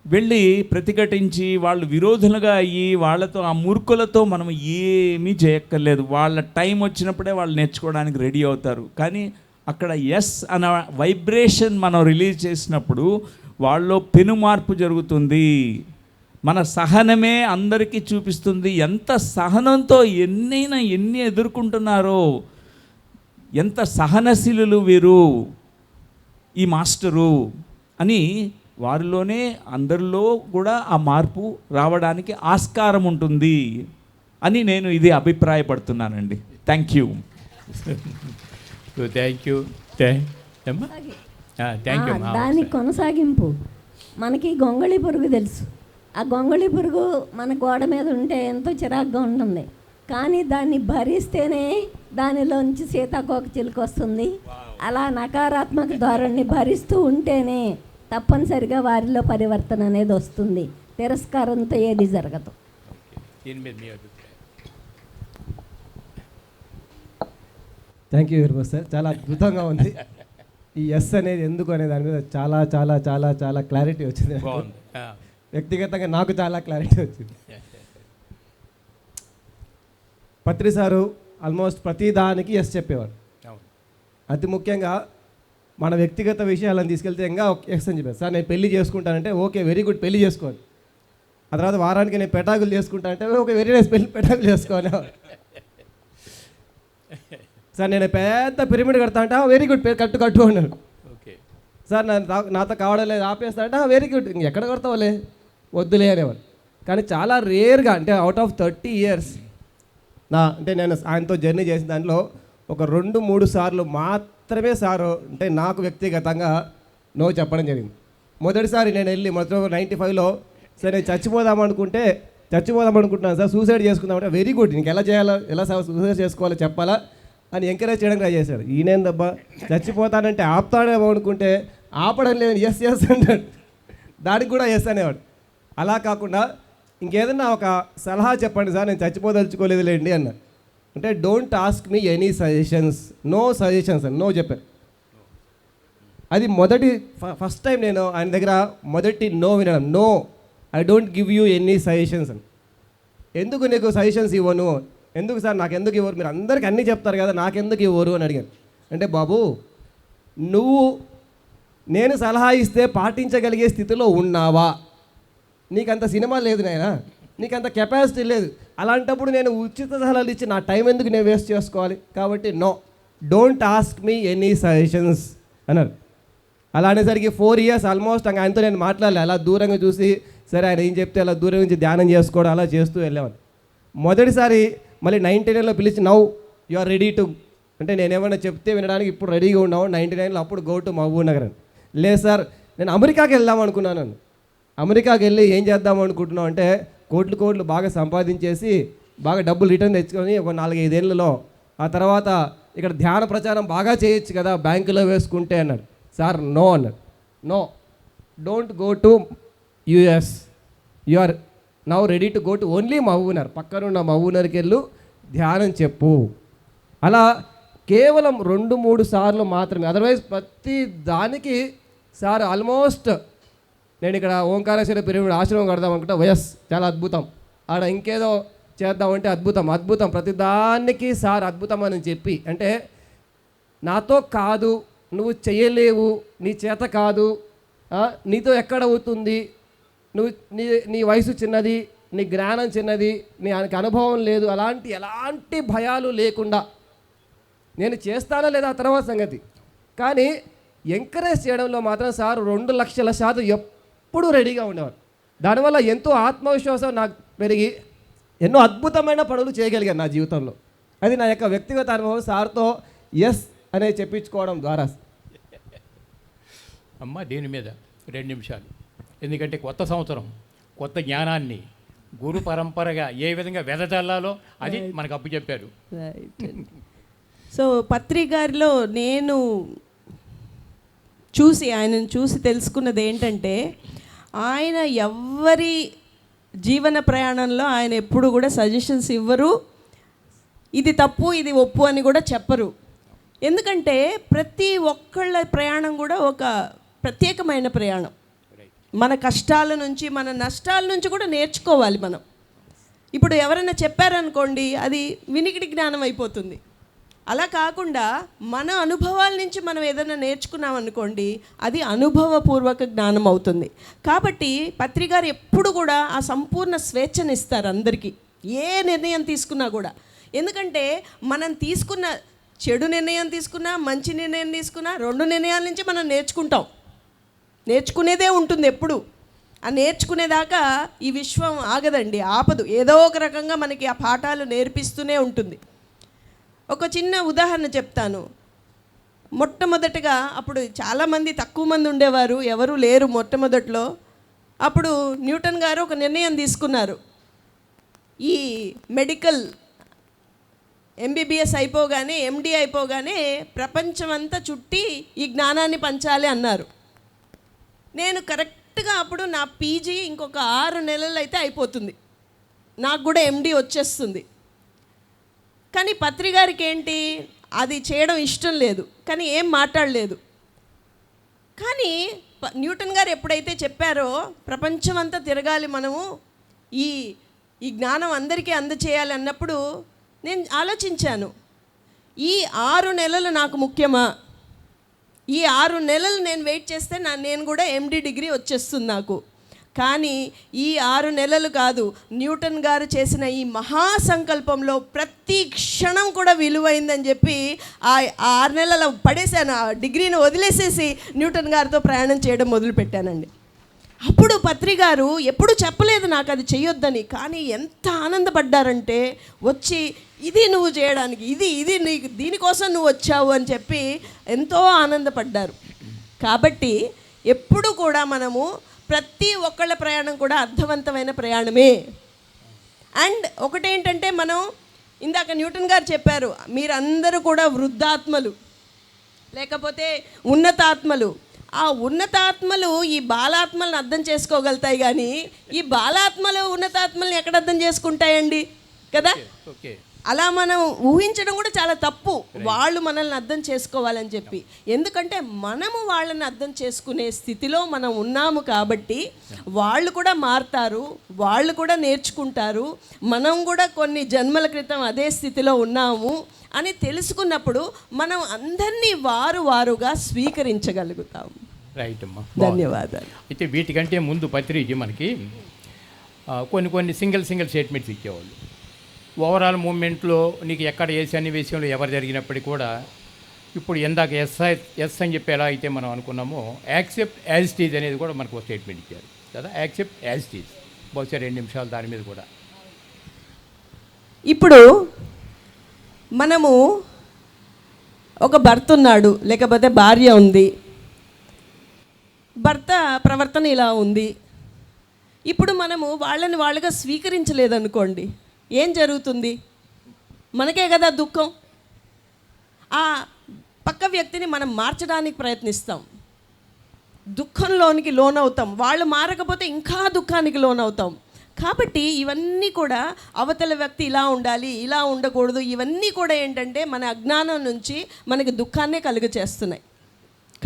వెళ్ళి ప్రతిఘటించి వాళ్ళు విరోధులుగా అయ్యి వాళ్ళతో, ఆ మూర్ఖులతో మనం ఏమీ చేయక్కర్లేదు. వాళ్ళ టైం వచ్చినప్పుడే వాళ్ళు నేర్చుకోవడానికి రెడీ అవుతారు. కానీ అక్కడ ఎస్ అన్న వైబ్రేషన్ మనం రిలీజ్ చేసినప్పుడు వాళ్ళలో పెను మార్పు జరుగుతుంది. మన సహనమే అందరికీ చూపిస్తుంది. ఎంత సహనంతో ఎన్ని ఎదుర్కొంటున్నారో, ఎంత సహనశీలులు వీరు ఈ మాస్టరు అని వారిలోనే, అందరిలో కూడా ఆ మార్పు రావడానికి ఆస్కారం ఉంటుంది అని నేను ఇది అభిప్రాయపడుతున్నానండి. Thank you. దాని కొనసాగింపు మనకి గొంగళి పురుగు తెలుసు. ఆ గొంగళి పురుగు మన గోడ మీద ఉంటే ఎంతో చిరాగ్గా ఉంటుంది, కానీ దాన్ని భరిస్తేనే దానిలోంచి సీతాకోక చిలుక వస్తుంది. అలా నకారాత్మక ధోరణిని భరిస్తూ ఉంటేనే తప్పనిసరిగా వారిలో పరివర్తన అనేది వస్తుంది. తిరస్కారంతో ఏది జరగదు. Thank you very much sir. చాలా అద్భుతంగా ఉంది. ఈ ఎస్ అనేది ఎందుకు అనే దాని మీద చాలా చాలా చాలా చాలా క్లారిటీ వచ్చింది. వ్యక్తిగతంగా నాకు చాలా క్లారిటీ వచ్చింది. పత్రి సారు ఆల్మోస్ట్ ప్రతి దానికి ఎస్ చెప్పేవాడు. అతి ముఖ్యంగా మన వ్యక్తిగత విషయాలను తీసుకెళ్తే ఇంకా ఎస్ అని చెప్పారు. సార్ నేను పెళ్లి చేసుకుంటానంటే ఓకే వెరీ గుడ్, పెళ్లి చేసుకోండి. ఆ తర్వాత వారానికి నేను పెటాకులు చేసుకుంటానంటే ఓకే వెరీ నైస్, పెటాకులు చేసుకోవాలి. సార్ నేను పెద్ద పిరమిడ్ కడతా అంటే వెరీ గుడ్, కట్టు అన్నాడు. సార్ నాతో కావడం లేదు ఆపేస్తా అంటే వెరీ గుడ్, ఎక్కడ కడతావులే, వద్దులే అనేవాడు. కానీ చాలా రేర్గా, అంటే అవుట్ ఆఫ్ 30 years అంటే నేను ఆయనతో జర్నీ చేసిన దాంట్లో ఒక 2-3 సార్లు మాత్రమే సారు అంటే నాకు వ్యక్తిగతంగా నో చెప్పడం జరిగింది. మొదటిసారి నేను వెళ్ళి 95లో సరే నేను చచ్చిపోదాం అనుకుంటున్నాను సార్, సూసైడ్ చేసుకుందామంటే వెరీ గుడ్, నీకు ఎలా చేయాలో, ఎలా సూసైడ్ చేసుకోవాలో చెప్పాలా అని ఎంకరేజ్ చేయడం ట్రై చేశాడు. ఈయనేందబ్బా చచ్చిపోతానంటే ఆపుతాడేమో అనుకుంటే ఆపడం లేదు, ఎస్ ఎస్ అంటాడు. దానికి కూడా ఎస్ అనేవాడు. అలా కాకుండా ఇంకేదన్నా ఒక సలహా చెప్పండి సార్, నేను చచ్చిపోదలుచుకోలేదు లేండి అన్న. అంటే don't ask me any suggestions, no suggestions అని నో చెప్పారు. అది ఫస్ట్ టైం నేను ఆయన దగ్గర మొదటి నో వినడం. No, I don't give you any suggestions అని. ఎందుకు నీకు సజెషన్స్ ఇవ్వను, ఎందుకు సార్ నాకు ఎందుకు ఇవ్వరు, మీరు అందరికీ అన్నీ చెప్తారు కదా నాకెందుకు ఇవ్వరు అని అడిగాను. అంటే బాబు నువ్వు నేను సలహా ఇస్తే పాటించగలిగే స్థితిలో ఉన్నావా? నీకంత సినిమా లేదు నాయనా, నీకంత కెపాసిటీ లేదు. అలాంటప్పుడు నేను ఉచిత సలహాలు ఇచ్చి నా టైం ఎందుకు నేను వేస్ట్ చేసుకోవాలి? కాబట్టి no, don't ask me any suggestions అన్నారు. అలా అనేసరికి 4 years ఆల్మోస్ట్ ఆయనతో నేను మాట్లాడలే. అలా దూరంగా చూసి సరే ఆయన ఏం చెప్తే అలా దూరం నుంచి ధ్యానం చేసుకోవడం అలా చేస్తూ వెళ్ళేవాడు. మొదటిసారి మళ్ళీ 99లో పిలిచి now you are ready to, అంటే నేను ఏమైనా చెప్తే వినడానికి ఇప్పుడు రెడీగా ఉన్నావు. 99లో అప్పుడు గో టు మహబూబ్ నగర్ అని. లేదు సార్ నేను అమెరికాకి వెళ్దాం అనుకున్నాను. అమెరికాకి వెళ్ళి ఏం చేద్దాం అనుకుంటున్నావు అంటే కోట్లు బాగా సంపాదించేసి బాగా డబ్బులు రిటర్న్ తెచ్చుకొని ఒక 4-5 ఏళ్లలో ఆ తర్వాత ఇక్కడ ధ్యాన ప్రచారం బాగా చేయొచ్చు కదా బ్యాంకులో వేసుకుంటే అన్నాడు. సార్ నో అన్నాడు. No, don't go to US, you are now ready to go to only Mahabubnagar, పక్కనున్న మహబూబ్నగర్కి వెళ్ళు ధ్యానం చెప్పు. అలా కేవలం 2-3 సార్లు మాత్రమే, అదర్వైజ్ ప్రతి దానికి సార్ ఆల్మోస్ట్ నేను ఇక్కడ ఓంకారేశ్వర పిరమిడ్ ఆశ్రమం కడదాం అనుకుంటా, వయస్ చాలా అద్భుతం, ఆడ ఇంకేదో చేద్దామంటే అద్భుతం, ప్రతి దానికి సార్ అద్భుతం అని చెప్పి, అంటే నాతో కాదు, నువ్వు చేయలేవు, నీ చేత కాదు, నీతో ఎక్కడ అవుతుంది, నువ్వు నీ వయసు చిన్నది, నీ జ్ఞానం చిన్నది, నీ అనుభవం లేదు, ఎలాంటి భయాలు లేకుండా నేను చేస్తానా లేదా తర్వాత సంగతి, కానీ ఎంకరేజ్ చేయడంలో మాత్రం సార్ 2,00,000% ఎప్పుడూ రెడీగా ఉండేవారు. దానివల్ల ఎంతో ఆత్మవిశ్వాసం నాకు పెరిగి ఎన్నో అద్భుతమైన పనులు చేయగలిగాను నా జీవితంలో. అది నా యొక్క వ్యక్తిగత అనుభవం సార్తో ఎస్ అనే చెప్పించుకోవడం ద్వారా. అమ్మ దీని మీద 2 నిమిషాలు, ఎందుకంటే కొత్త సంవత్సరం కొత్త జ్ఞానాన్ని గురు పరంపరగా ఏ విధంగా వెదజల్లాలో అది మనకు అప్పు చెప్పారు. సో పత్రి గారిలో నేను ఆయనను చూసి తెలుసుకున్నది ఏంటంటే ఆయన ఎవ్వరి జీవన ప్రయాణంలో ఆయన ఎప్పుడు కూడా సజెషన్స్ ఇవ్వరు, ఇది తప్పు ఇది ఒప్పు అని కూడా చెప్పరు. ఎందుకంటే ప్రతి ఒక్కళ్ళ ప్రయాణం కూడా ఒక ప్రత్యేకమైన ప్రయాణం. మన కష్టాల నుంచి మన నష్టాల నుంచి కూడా నేర్చుకోవాలి మనం. ఇప్పుడు ఎవరైనా చెప్పారనుకోండి అది వినికిడి జ్ఞానం అయిపోతుంది. అలా కాకుండా మన అనుభవాల నుంచి మనం ఏదైనా నేర్చుకున్నాం అనుకోండి అది అనుభవపూర్వక జ్ఞానం అవుతుంది. కాబట్టి పత్రి గారు ఎప్పుడు కూడా ఆ సంపూర్ణ స్వేచ్ఛనిస్తారు అందరికీ, ఏ నిర్ణయం తీసుకున్నా కూడా. ఎందుకంటే మనం తీసుకున్న చెడు నిర్ణయం తీసుకున్నా మంచి నిర్ణయం తీసుకున్నా 2 నిర్ణయాల నుంచి మనం నేర్చుకునేదే ఉంటుంది ఎప్పుడు. ఆ నేర్చుకునేదాకా ఈ విశ్వం ఆగదండి, ఆపదు, ఏదో ఒక రకంగా మనకి ఆ పాఠాలు నేర్పిస్తూనే ఉంటుంది. ఒక చిన్న ఉదాహరణ చెప్తాను. మొట్టమొదటిగా అప్పుడు చాలామంది తక్కువ మంది ఉండేవారు, ఎవరు లేరు మొట్టమొదట్లో. అప్పుడు న్యూటన్ గారు ఒక నిర్ణయం తీసుకున్నారు, ఈ మెడికల్ MBBS అయిపోగానే MD అయిపోగానే ప్రపంచమంతా చుట్టి ఈ జ్ఞానాన్ని పంచాలి అన్నారు. నేను కరెక్ట్గా అప్పుడు నా PG ఇంకొక 6 నెలలు అయితే అయిపోతుంది, నాకు కూడా MD వచ్చేస్తుంది. కానీ పత్రి గారికి ఏంటి అది చేయడం ఇష్టం లేదు, కానీ ఏం మాట్లాడలేదు. కానీ న్యూటన్ గారు ఎప్పుడైతే చెప్పారో ప్రపంచమంతా తిరగాలి మనము, ఈ జ్ఞానం అందరికీ అందచేయాలి అన్నప్పుడు నేను ఆలోచించాను, ఈ 6 నెలలు నాకు ముఖ్యమా? ఈ 6 నెలలు నేను వెయిట్ చేస్తే నేను కూడా MD డిగ్రీ వచ్చేస్తుంది నాకు. కానీ ఈ 6 నెలలు కాదు, న్యూటన్ గారు చేసిన ఈ మహాసంకల్పంలో ప్రతి క్షణం కూడా విలువైందని చెప్పి ఆ 6 నెలలు పడేశాను, ఆ డిగ్రీని వదిలేసేసి న్యూటన్ గారితో ప్రయాణం చేయడం మొదలుపెట్టానండి. అప్పుడు పత్రి గారు ఎప్పుడు చెప్పలేదు నాకు అది చేయొద్దని, కానీ ఎంత ఆనందపడ్డారంటే వచ్చి ఇది నువ్వు చేయడానికి, ఇది నీకు దీనికోసం నువ్వు వచ్చావు అని చెప్పి ఎంతో ఆనందపడ్డారు. కాబట్టి ఎప్పుడు కూడా మనము ప్రతి ఒక్కళ్ళ ప్రయాణం కూడా అర్థవంతమైన ప్రయాణమే. అండ్ ఒకటేంటంటే మనం ఇందాక న్యూటన్ గారు చెప్పారు, మీరందరూ కూడా వృద్ధాత్మలు లేకపోతే ఉన్నతాత్మలు. ఆ ఉన్నతాత్మలు ఈ బాలాత్మలను అర్థం చేసుకోగలుగుతాయి, కానీ ఈ బాలాత్మలు ఉన్నతాత్మల్ని ఎక్కడ అర్థం చేసుకుంటాయండి? కదా. ఓకే. అలా మనం ఊహించడం కూడా చాలా తప్పు, వాళ్ళు మనల్ని అర్థం చేసుకోవాలని చెప్పి. ఎందుకంటే మనము వాళ్ళని అర్థం చేసుకునే స్థితిలో మనం ఉన్నాము కాబట్టి వాళ్ళు కూడా మారుతారు, వాళ్ళు కూడా నేర్చుకుంటారు. మనం కూడా కొన్ని జన్మల క్రితం అదే స్థితిలో ఉన్నాము అని తెలుసుకున్నప్పుడు మనం అందరినీ వారుగా స్వీకరించగలుగుతాము. రైట్ అమ్మా, ధన్యవాదాలు. అయితే వీటికంటే ముందు పత్రిజీ మనకి కొన్ని సింగిల్ స్టేట్మెంట్స్ ఇచ్చేవాళ్ళు. ఓవరాల్ మూమెంట్లో నీకు ఎక్కడ ఏ సన్నివేశంలో ఎవరు జరిగినప్పటికీ కూడా ఇప్పుడు ఎందాక ఎస్ అని చెప్పి ఎలా అయితే మనం అనుకున్నామో యాక్సెప్ట్ యాజ్ ఇట్ ఈజ్ అనేది కూడా మనకు ఒక స్టేట్మెంట్ ఇచ్చారు కదా. యాక్సెప్ట్ యాజ్ ఇట్ ఈజ్, బహుశా 2 నిమిషాలు దాని మీద కూడా. ఇప్పుడు మనము ఒక భర్త ఉన్నాడు, లేకపోతే భార్య ఉంది, భర్త ప్రవర్తన ఇలా ఉంది. ఇప్పుడు మనము వాళ్ళని వాళ్ళుగా స్వీకరించలేదనుకోండి, ఏం జరుగుతుంది? మనకే కదా దుఃఖం. ఆ పక్క వ్యక్తిని మనం మార్చడానికి ప్రయత్నిస్తాం, దుఃఖంలోనికి లోనవుతాం. వాళ్ళు మారకపోతే ఇంకా దుఃఖానికి లోనవుతాం. కాబట్టి ఇవన్నీ కూడా అవతల వ్యక్తి ఇలా ఉండాలి, ఇలా ఉండకూడదు, ఇవన్నీ కూడా ఏంటంటే మన అజ్ఞానం నుంచి మనకి దుఃఖాన్నే కలుగచేస్తున్నాయి.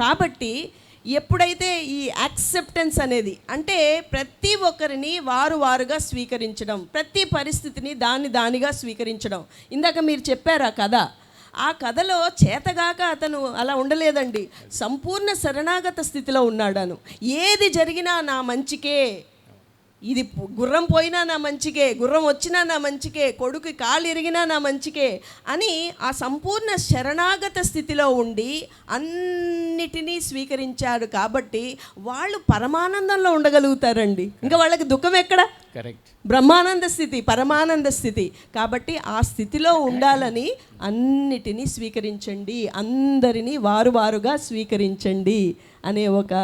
కాబట్టి ఎప్పుడైతే ఈ యాక్సెప్టెన్స్ అనేది, అంటే ప్రతి ఒక్కరిని వారుగా స్వీకరించడం, ప్రతి పరిస్థితిని దానిగా స్వీకరించడం. ఇందాక మీరు చెప్పారు ఆ కథ, ఆ కథలో చేతగాక అతను అలా ఉండలేదండి, సంపూర్ణ శరణాగత స్థితిలో ఉన్నాడను. ఏది జరిగినా నా మంచికే, ఇది గుర్రం పోయినా నా మంచికే, గుర్రం వచ్చినా నా మంచికే, కొడుకు కాలు ఇరిగినా నా మంచికే అని ఆ సంపూర్ణ శరణాగత స్థితిలో ఉండి అన్నిటినీ స్వీకరించాడు. కాబట్టి వాళ్ళు పరమానందంలో ఉండగలుగుతారండి. ఇంకా వాళ్ళకి దుఃఖం ఎక్కడ? కరెక్ట్. బ్రహ్మానంద స్థితి, పరమానంద స్థితి. కాబట్టి ఆ స్థితిలో ఉండాలని అన్నిటినీ స్వీకరించండి, అందరినీ వారుగా స్వీకరించండి అనే ఒక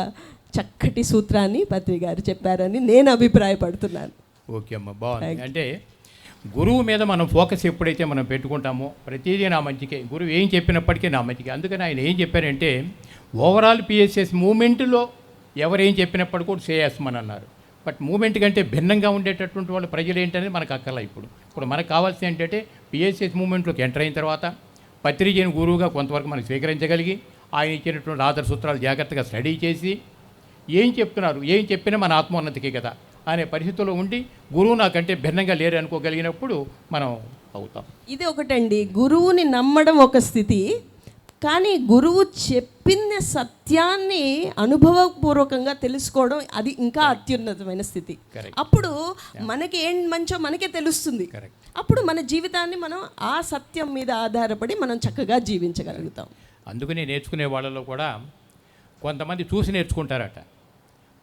చక్కటి సూత్రాన్ని పత్రి గారు చెప్పారని నేను అభిప్రాయపడుతున్నాను. ఓకే అమ్మ, బాగుంది. అంటే గురువు మీద మనం ఫోకస్ ఎప్పుడైతే మనం పెట్టుకుంటామో ప్రతిదీ నా మంచికే, గురువు ఏం చెప్పినప్పటికీ నా మంచికే. అందుకని ఆయన ఏం చెప్పారంటే ఓవరాల్ పిఎస్ఎస్ మూమెంట్లో ఎవరేం చెప్పినప్పటికీ కూడా చేయస్మని అన్నారు. బట్ మూమెంట్ కంటే భిన్నంగా ఉండేటటువంటి వాళ్ళు ప్రజలు ఏంటనేది మనకు అక్కర్లా. ఇప్పుడు మనకు కావాల్సింది ఏంటంటే పిఎస్ఎస్ మూమెంట్లోకి ఎంటర్ అయిన తర్వాత పత్రిజీని గురువుగా కొంతవరకు మనం స్వీకరించగలిగి ఆయన ఇచ్చినటువంటి ఆదర్శ సూత్రాలు జాగ్రత్తగా స్టడీ చేసి ఏం చెప్తున్నారు, ఏం చెప్పినా మన ఆత్మోన్నతికే కదా అనే పరిస్థితుల్లో ఉండి గురువు నాకంటే భిన్నంగా లేరు అనుకోగలిగినప్పుడు మనం అవుతాం. ఇది ఒకటండి, గురువుని నమ్మడం ఒక స్థితి, కానీ గురువు చెప్పిన సత్యాన్ని అనుభవపూర్వకంగా తెలుసుకోవడం అది ఇంకా అత్యున్నతమైన స్థితి. అప్పుడు మనకి ఏం మంచో మనకే తెలుస్తుంది. అప్పుడు మన జీవితాన్ని మనం ఆ సత్యం మీద ఆధారపడి మనం చక్కగా జీవించగలుగుతాం. అందుకని నేర్చుకునే వాళ్ళలో కూడా కొంతమంది చూసి నేర్చుకుంటారట,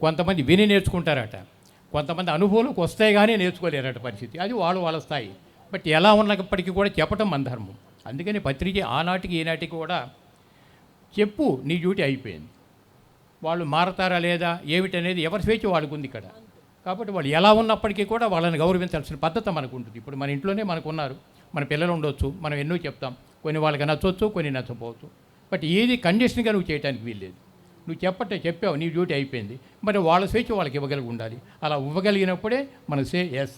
కొంతమంది విని నేర్చుకుంటారట, కొంతమంది అనుభవంలోకి వస్తాయి కానీ నేర్చుకోలేరట పరిస్థితి. అది వాళ్ళ స్థాయి. బట్ ఎలా ఉన్నప్పటికీ కూడా చెప్పటం మన ధర్మం. అందుకని పత్రిక ఆనాటికి ఈనాటికి కూడా చెప్పు, నీ డ్యూటీ అయిపోయింది. వాళ్ళు మారతారా లేదా ఏమిటనేది ఎవరి స్వేచ్ఛ వాళ్ళకు ఉంది ఇక్కడ. కాబట్టి వాళ్ళు ఎలా ఉన్నప్పటికీ కూడా వాళ్ళని గౌరవించాల్సిన పద్ధతి మనకు ఉంటుంది. ఇప్పుడు మన ఇంట్లోనే మనకు ఉన్నారు, మన పిల్లలు ఉండొచ్చు, మనం ఎన్నో చెప్తాం, కొన్ని వాళ్ళకి నచ్చవచ్చు, కొన్ని నచ్చపోవచ్చు. బట్ ఏది కండిషన్గా నువ్వు చేయడానికి వీల్లేదు. నువ్వు చెప్పావు, నీ డ్యూటీ అయిపోయింది. మరి వాళ్ళ స్వేచ్ఛ వాళ్ళకి ఇవ్వగలిగి ఉండాలి. అలా ఇవ్వగలిగినప్పుడే మనం సే ఎస్.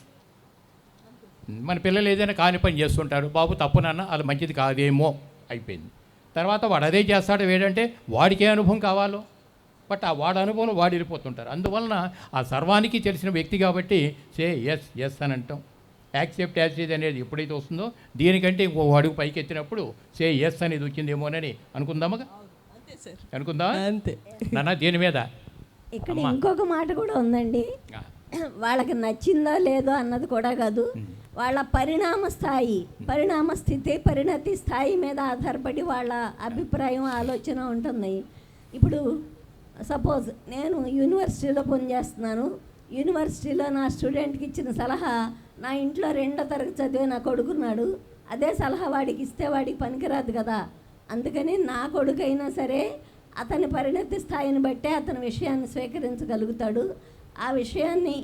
మన పిల్లలు ఏదైనా కాని పని చేస్తుంటారు, బాబు తప్పు నాన్న, అది మంచిది కాదేమో, అయిపోయింది. తర్వాత వాడు అదే చేస్తాడు. ఏంటంటే వాడికి ఏ అనుభవం కావాలో, బట్ ఆ వాడి అనుభవంలో వాడు వెళ్ళిపోతుంటారు. అందువలన ఆ సర్వానికి తెలిసిన వ్యక్తి కాబట్టి సే ఎస్ అని అంటాం. యాక్సెప్ట్ యాజ్ ఇట్ ఈజ్ అనేది ఎప్పుడైతే వస్తుందో దీనికంటే ఇంకో అడుగు పైకి ఎత్తినప్పుడు సే ఎస్ అనేది వచ్చిందేమోనని అనుకుందామా? అనుకుందా అంతే నాన్న? దీని మీద ఇక్కడ ఇంకొక మాట కూడా ఉందండి. వాళ్ళకి నచ్చిందో లేదో అన్నది కూడా కాదు, వాళ్ళ పరిణామ స్థితి, పరిణతి స్థాయి మీద ఆధారపడి వాళ్ళ అభిప్రాయం, ఆలోచన ఉంటుంది. ఇప్పుడు సపోజ్ నేను యూనివర్సిటీలో పనిచేస్తున్నాను, యూనివర్సిటీలో నా స్టూడెంట్కి ఇచ్చిన సలహా నా ఇంట్లో 2వ తరగతి చదివే నా కొడుకున్నాడు, అదే సలహా వాడికి ఇస్తే వాడికి పనికిరాదు కదా. అందుకని నా కొడుకైనా సరే అతని పరిణతి స్థాయిని బట్టే అతని విషయాన్ని స్వీకరించగలుగుతాడు. ఆ విషయాన్ని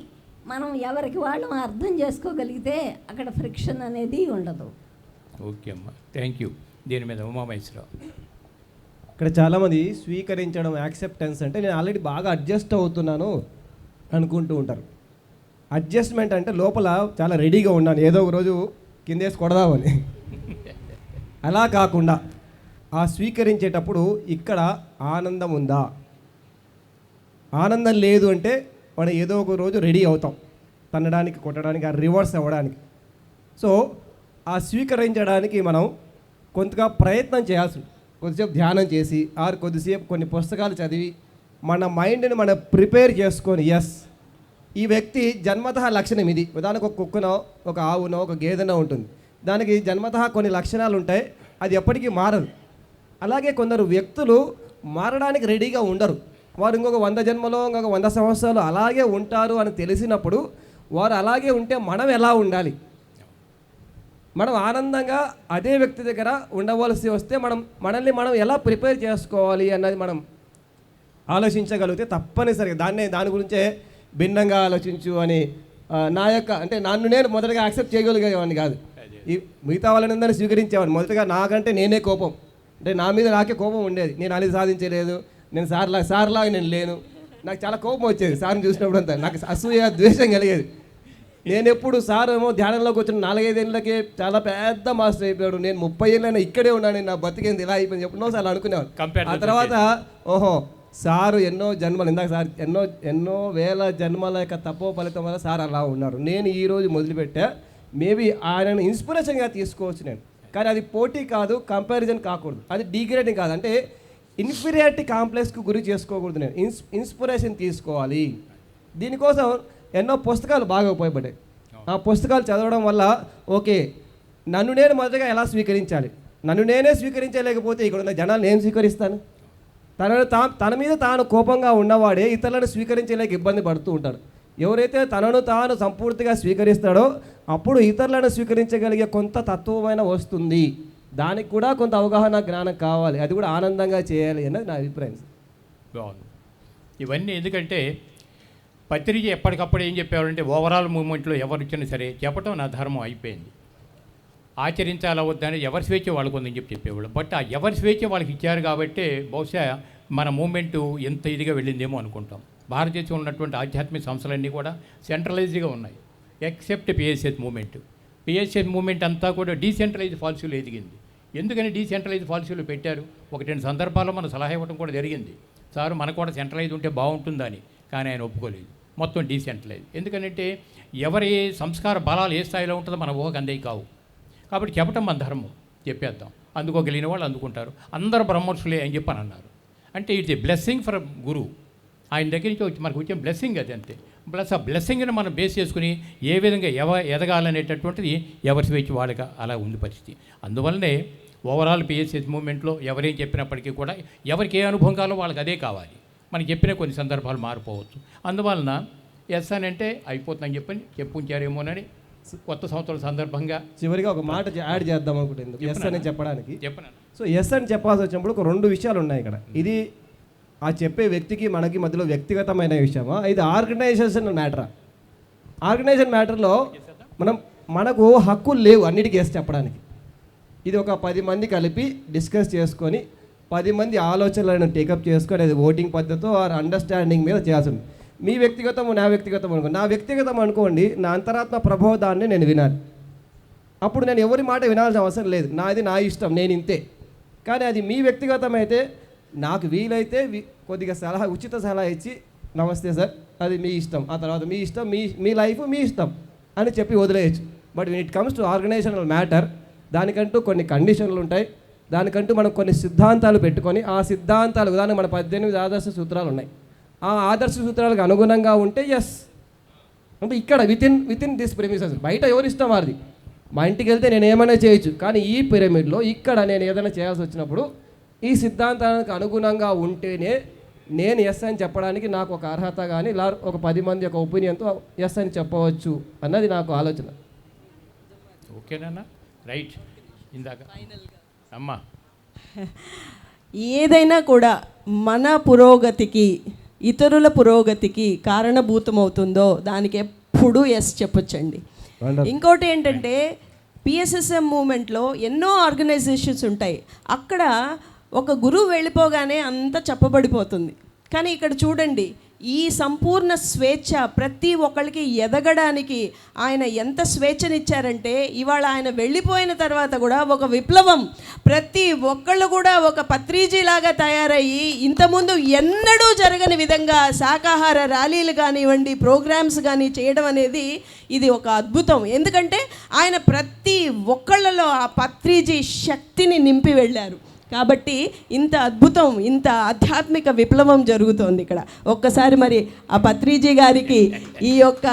మనం ఎవరికి వాళ్ళు అర్థం చేసుకోగలిగితే అక్కడ ఫ్రిక్షన్ అనేది ఉండదు. ఓకే అమ్మ, థ్యాంక్ యూ. దీని మీద ఉమామహేశ్వరరావు. ఇక్కడ చాలామంది స్వీకరించడం, యాక్సెప్టెన్స్ అంటే నేను ఆల్రెడీ బాగా అడ్జస్ట్ అవుతున్నాను అనుకుంటూ ఉంటారు. అడ్జస్ట్మెంట్ అంటే లోపల చాలా రెడీగా ఉన్నాను, ఏదో ఒక రోజు కిందేసి కొడదామని. అలా కాకుండా ఆ స్వీకరించేటప్పుడు ఇక్కడ ఆనందం ఉందా? ఆనందం లేదు అంటే మనం ఏదో ఒక రోజు రెడీ అవుతాం తన్నడానికి, కొట్టడానికి, ఆ రివర్స్ అవ్వడానికి. సో ఆ స్వీకరించడానికి మనం కొంతగా ప్రయత్నం చేయాల్సి ఉంటుంది. కొద్దిసేపు ధ్యానం చేసి కొద్దిసేపు కొన్ని పుస్తకాలు చదివి మన మైండ్ని మనం ప్రిపేర్ చేసుకొని, ఎస్ ఈ వ్యక్తి జన్మతః లక్షణం ఇది. ఉదాహరణకు ఒక కుక్కనో, ఒక ఆవునో, ఒక గేదెనో ఉంటుంది. దానికి జన్మతః కొన్ని లక్షణాలు ఉంటాయి, అది ఎప్పటికీ మారదు. అలాగే కొందరు వ్యక్తులు మారడానికి రెడీగా ఉండరు. వారు ఇంకొక 100 జన్మలో, ఇంకొక 100 సంవత్సరాలు అలాగే ఉంటారు అని తెలిసినప్పుడు వారు అలాగే ఉంటే మనం ఎలా ఉండాలి? మనం ఆనందంగా అదే వ్యక్తి దగ్గర ఉండవలసి వస్తే మనల్ని మనం ఎలా ప్రిపేర్ చేసుకోవాలి అన్నది మనం ఆలోచించగలిగితే తప్పనిసరిగా దాని గురించే భిన్నంగా ఆలోచించు అని అంటే నన్ను నేను మొదటగా యాక్సెప్ట్ చేయగలిగేవాడిని కాదు. ఈ మిగతా వాళ్ళని అందరినీ స్వీకరించేవాడిని. మొదటగా నాకంటే నేనే కోపం, అంటే నా మీద నాకే కోపం ఉండేది. నేను అది సాధించలేదు, నేను సార్లాగా నేను లేను. నాకు చాలా కోపం వచ్చేది సార్ని చూసినప్పుడు అంతా. నాకు అసూయ, ద్వేషం కలిగేది. నేను ఎప్పుడు సార్ ఏమో ధ్యానంలోకి వచ్చిన 4-5 ఏళ్ళకే చాలా పెద్ద మాస్టర్ అయిపోయాడు, నేను 30 ఏళ్ళైనా ఇక్కడే ఉన్నాను, నా బతికేంది ఇలా అయిపోయింది ఎప్పుడో సార్ అనుకునేవాడు. ఆ తర్వాత ఓహో సారు ఎన్నో జన్మలు, ఇందాక సార్ ఎన్నో వేల జన్మల యొక్క తపో ఫలితం వల్ల సార్ అలా ఉన్నారు. నేను ఈరోజు మొదలుపెట్టా, మేబీ ఆయనను ఇన్స్పిరేషన్గా తీసుకోవచ్చు నేను. కానీ అది పోటీ కాదు, కంపారిజన్ కాకూడదు, అది డిగ్రేడింగ్ కాదు, అంటే ఇన్ఫీరియారిటీ కాంప్లెక్స్కి గురి చేసుకోకూడదు. నేను ఇన్స్పిరేషన్ తీసుకోవాలి. దీనికోసం ఎన్నో పుస్తకాలు బాగా ఉపయోగపడ్డాయి. ఆ పుస్తకాలు చదవడం వల్ల ఓకే నన్ను నేను మొదటగా ఎలా స్వీకరించాలి, నన్ను నేనే స్వీకరించలేకపోతే ఇక్కడ ఉన్న జనాలు నేను స్వీకరిస్తాను. తన మీద తాను కోపంగా ఉన్నవాడే ఇతరులను స్వీకరించలేక ఇబ్బంది పడుతూ ఉంటాడు. ఎవరైతే తనను తాను సంపూర్తిగా స్వీకరిస్తాడో అప్పుడు ఇతరులను స్వీకరించగలిగే కొంత తత్వమైన వస్తుంది. దానికి కూడా కొంత అవగాహన, జ్ఞానం కావాలి. అది కూడా ఆనందంగా చేయాలి అన్నది నా అభిప్రాయం. బాగుంది. ఇవన్నీ ఎందుకంటే పత్రిక ఎప్పటికప్పుడు ఏం చెప్పేవారంటే ఓవరాల్ మూమెంట్లో ఎవరు ఇచ్చినా సరే చెప్పటం నా ధర్మం అయిపోయింది, ఆచరించాలా వద్దని ఎవరి స్వేచ్ఛ వాళ్ళకు ఉందని చెప్పేవాళ్ళు. బట్ ఆ ఎవరి స్వేచ్ఛ వాళ్ళకి ఇచ్చారు కాబట్టి బహుశా మన మూమెంటు ఎంత ఇదిగా వెళ్ళిందేమో అనుకుంటాం. భారతదేశంలో ఉన్నటువంటి ఆధ్యాత్మిక సంస్థలన్నీ కూడా సెంట్రలైజ్డ్గా ఉన్నాయి except PSS movement. PSS movement అంతా కూడా డీసెంట్రలైజ్ పాలసీలు ఎదిగింది. ఎందుకని డీసెంట్రలైజ్ పాలసీలు పెట్టారు? 1-2 సందర్భాల్లో మన సలహా ఇవ్వడం కూడా జరిగింది, సార్ మనకు కూడా సెంట్రలైజ్ ఉంటే బాగుంటుందని. కానీ ఆయన ఒప్పుకోలేదు, మొత్తం డీసెంట్రలైజ్. ఎందుకంటే ఎవరి సంస్కార బలాలు ఏ స్థాయిలో ఉంటుందో మన ఊహకు అందే కావు. కాబట్టి చెప్పటం మన ధర్మం, చెప్పేద్దాం. అందుకోగలిగిన వాళ్ళు అందుకుంటారు, అందరూ బ్రహ్మర్షులే అని చెప్పని అన్నారు. అంటే ఇట్స్ ఏ బ్లెస్సింగ్ ఫర్ గురువు. ఆయన దగ్గర నుంచి వచ్చి మనకు వచ్చే బ్లెస్సింగ్ అది అంతే. ప్లస్ ఆ బ్లెస్సింగ్ని మనం బేస్ చేసుకుని ఏ విధంగా ఎదగాలనేటటువంటిది ఎవరి స్వేచ్ఛ వాళ్ళకి అలా ఉంది పరిస్థితి. అందువల్లనే ఓవరాల్ పిఎస్ఎస్ మూమెంట్లో ఎవరేం చెప్పినప్పటికీ కూడా ఎవరికి ఏ అనుభవం కావాలో వాళ్ళకి అదే కావాలి. మనకి చెప్పిన కొన్ని సందర్భాలు మారిపోవచ్చు. అందువలన ఎస్ అని అంటే అయిపోతుందని చెప్పుంచారేమోనని కొత్త సంవత్సరం సందర్భంగా చివరిగా ఒక మాట యాడ్ చేద్దాం అనుకుంటుంది ఎస్ అని చెప్పడానికి. చెప్పను. సో ఎస్ అని చెప్పాల్సి వచ్చినప్పుడు ఒక 2 విషయాలు ఉన్నాయి ఇక్కడ. ఇది ఆ చెప్పే వ్యక్తికి మనకి మధ్యలో వ్యక్తిగతమైన విషయమా, ఇది ఆర్గనైజేషన్ మ్యాటరా? ఆర్గనైజేషన్ మ్యాటర్లో మనకు హక్కులు లేవు అన్నిటికీ ఎస్ చెప్పడానికి. ఇది ఒక 10 మంది కలిపి డిస్కస్ చేసుకొని 10 మంది ఆలోచనలను టేకప్ చేసుకొని అది ఓటింగ్ పద్ధతితో ఆర్ అండర్స్టాండింగ్ మీద చేయాల్సి ఉంది. మీ వ్యక్తిగతం, నా వ్యక్తిగతం అనుకోండి. నా వ్యక్తిగతం అనుకోండి, నా అంతరాత్మ ప్రబోధాన్ని నేను వినాలి. అప్పుడు నేను ఎవరి మాట వినాల్సిన అవసరం లేదు, నాది నా ఇష్టం, నేను ఇంతే. కానీ అది మీ వ్యక్తిగతం అయితే నాకు వీలైతే కొద్దిగా ఉచిత సలహా ఇచ్చి నమస్తే సార్ అది మీ ఇష్టం, ఆ తర్వాత మీ ఇష్టం, మీ లైఫ్ మీ ఇష్టం అని చెప్పి వదిలేయచ్చు. But when it comes to organizational matter, దానికంటూ కొన్ని కండిషన్లు ఉంటాయి. దానికంటూ మనం కొన్ని సిద్ధాంతాలు పెట్టుకొని ఆ సిద్ధాంతాలు ఉదాహరణ మన 18 ఆదర్శ సూత్రాలు ఉన్నాయి. ఆ ఆదర్శ సూత్రాలకు అనుగుణంగా ఉంటే ఎస్. అంటే ఇక్కడ వితిన్ దిస్ ప్రెమిసెస్, బయట ఎవరి ఇష్టం వారిది. మా ఇంటికి వెళ్తే నేను ఏమైనా చేయొచ్చు, కానీ ఈ పిరమిడ్లో ఇక్కడ నేను ఏదైనా చేయాల్సి వచ్చినప్పుడు ఈ సిద్ధాంతానికి అనుగుణంగా ఉంటేనే నేను ఎస్ అని చెప్పడానికి నాకు ఒక అర్హత, కానీ ఇలా ఒక 10 మంది యొక్క ఒపీనియన్తో ఎస్ అని చెప్పవచ్చు అన్నది నాకు ఆలోచన. ఓకేనా? రైట్. ఇందాక అమ్మా ఏదైనా కూడా మన పురోగతికి, ఇతరుల పురోగతికి కారణభూతమవుతుందో దానికి ఎప్పుడూ ఎస్ చెప్పొచ్చండి. ఇంకోటి ఏంటంటే పిఎస్ఎస్ఎం మూమెంట్లో ఎన్నో ఆర్గనైజేషన్స్ ఉంటాయి. అక్కడ ఒక గురువు వెళ్ళిపోగానే అంతా చెప్పబడిపోతుంది. కానీ ఇక్కడ చూడండి, ఈ సంపూర్ణ స్వేచ్ఛ ప్రతి ఒక్కరికి ఎదగడానికి ఆయన ఎంత స్వేచ్ఛనిచ్చారంటే ఇవాళ ఆయన వెళ్ళిపోయిన తర్వాత కూడా ఒక విప్లవం, ప్రతి ఒక్కళ్ళు కూడా ఒక పత్రిజీలాగా తయారయ్యి ఇంతకుముందు ఎన్నడూ జరగని విధంగా శాకాహార ర్యాలీలు కానివ్వండి, ప్రోగ్రామ్స్ కానీ చేయడం అనేది ఇది ఒక అద్భుతం. ఎందుకంటే ఆయన ప్రతి ఒక్కళ్ళలో ఆ పత్రిజీ శక్తిని నింపి వెళ్ళారు. కాబట్టి ఇంత అద్భుతం, ఇంత ఆధ్యాత్మిక విప్లవం జరుగుతోంది ఇక్కడ. ఒక్కసారి మరి ఆ పత్రిజీ గారికి ఈ యొక్క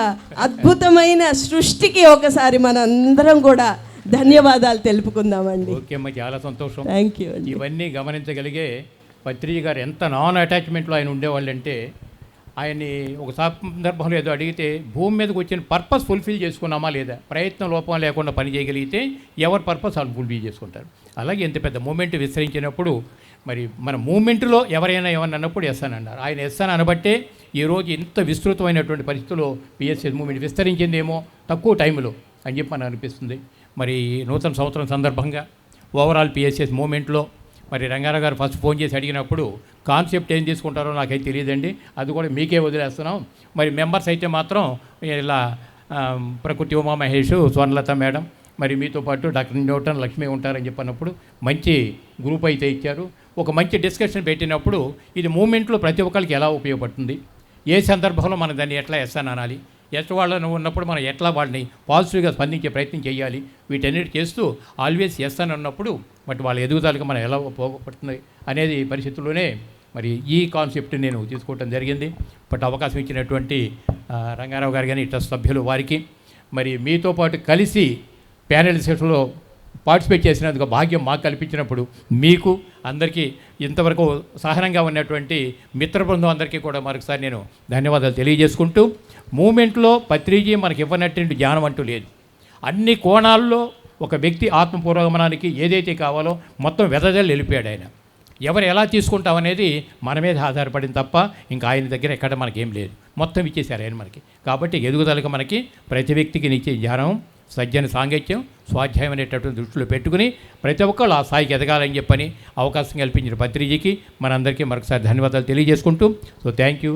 అద్భుతమైన సృష్టికి ఒకసారి మనందరం కూడా ధన్యవాదాలు తెలుపుకుందామండి. ఓకే అమ్మ, చాలా సంతోషం. థ్యాంక్ యూ అండి. ఇవన్నీ గమనించగలిగే పత్రిజీ గారు ఎంత నాన్ అటాచ్మెంట్లో ఆయన ఉండేవాళ్ళంటే, ఆయన్ని ఒక సందర్భంలో ఏదో అడిగితే భూమి మీదకి వచ్చిన పర్పస్ ఫుల్ఫిల్ చేసుకున్నామా లేదా, ప్రయత్నం లోపం లేకుండా పని చేయగలిగితే ఎవరి పర్పస్ వాళ్ళు ఫుల్ఫిల్ చేసుకుంటారు. అలాగే ఎంత పెద్ద మూమెంట్ విస్తరించినప్పుడు మరి మన మూమెంట్లో ఎవరైనా ఏమన్నా అన్నప్పుడు ఎస్ అని అన్నారు. ఆయన ఎస్ అని అనబట్టే ఈరోజు ఇంత విస్తృతమైనటువంటి పరిస్థితుల్లో పిఎస్ఎస్ మూమెంట్ విస్తరించిందేమో తక్కువ టైంలో అని చెప్పి మనకు అనిపిస్తుంది. మరి నూతన సంవత్సరం సందర్భంగా ఓవరాల్ పిఎస్ఎస్ మూమెంట్లో మరి రంగారావు గారు ఫస్ట్ ఫోన్ చేసి అడిగినప్పుడు కాన్సెప్ట్ ఏం తీసుకుంటారో నాకైతే తెలియదండి, అది కూడా మీకే వదిలేస్తున్నాం. మరి మెంబర్స్ అయితే మాత్రం ఇలా ప్రకృతి ఉమా మహేష్, స్వర్ణలత మేడం, మరి మీతో పాటు డాక్టర్ న్యూటన్, లక్ష్మి ఉంటారని చెప్పినప్పుడు మంచి గ్రూప్ అయితే ఇచ్చారు. ఒక మంచి డిస్కషన్ పెట్టినప్పుడు ఇది మూమెంట్లో ప్రతి ఒక్కరికి ఎలా ఉపయోగపడుతుంది, ఏ సందర్భంలో మనం దాన్ని ఎట్లా ఎస్ అని అనాలి, ఎస్ వాళ్ళను ఉన్నప్పుడు మనం ఎట్లా వాళ్ళని పాజిటివ్గా స్పందించే ప్రయత్నం చేయాలి, వీటన్నిటి చేస్తూ ఆల్వేస్ ఎస్ అని ఉన్నప్పుడు బట్ వాళ్ళ ఎదుగుదలకు మనం ఎలా ఉపయోగపడుతుంది అనేది పరిస్థితుల్లోనే మరి ఈ కాన్సెప్ట్ నేను తీసుకోవడం జరిగింది. బట్ అవకాశం ఇచ్చినటువంటి రంగారావు గారు కానీ ట్రస్ట్ సభ్యులు వారికి, మరి మీతో పాటు కలిసి ప్యానెల్ సెషన్లో పార్టిసిపేట్ చేసినందుకు భాగ్యం మాకు కల్పించినప్పుడు మీకు అందరికీ ఇంతవరకు సహనంగా ఉన్నటువంటి మిత్ర బృందం అందరికీ కూడా మరొకసారి నేను ధన్యవాదాలు తెలియజేసుకుంటూ, మూమెంట్లో పత్రిజీ మనకి ఇవ్వనటువంటి జ్ఞానం అంటూ లేదు. అన్ని కోణాల్లో ఒక వ్యక్తి ఆత్మపూర్వగమనానికి ఏదైతే కావాలో మొత్తం వెదజల్లి వెళ్ళిపోయాడు ఆయన. ఎవరు ఎలా తీసుకుంటామనేది మన మీద ఆధారపడింది తప్ప ఇంకా ఆయన దగ్గర ఎక్కడ మనకేం లేదు, మొత్తం ఇచ్చేశారు ఆయన మనకి. కాబట్టి ఎదుగుదలకు మనకి ప్రతి వ్యక్తికి నిచ్చే జ్ఞానం, సజ్జన సాంగత్యం, స్వాధ్యాయం అనేటటువంటి దృష్టిలో పెట్టుకుని ప్రతి ఒక్కళ్ళు ఆ స్థాయికి ఎదగాలని చెప్పని అవకాశం కల్పించిన పత్రిజీకి మనందరికీ మరొకసారి ధన్యవాదాలు తెలియజేసుకుంటూ, so thank you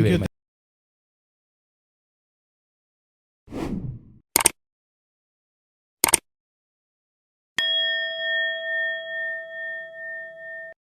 very much.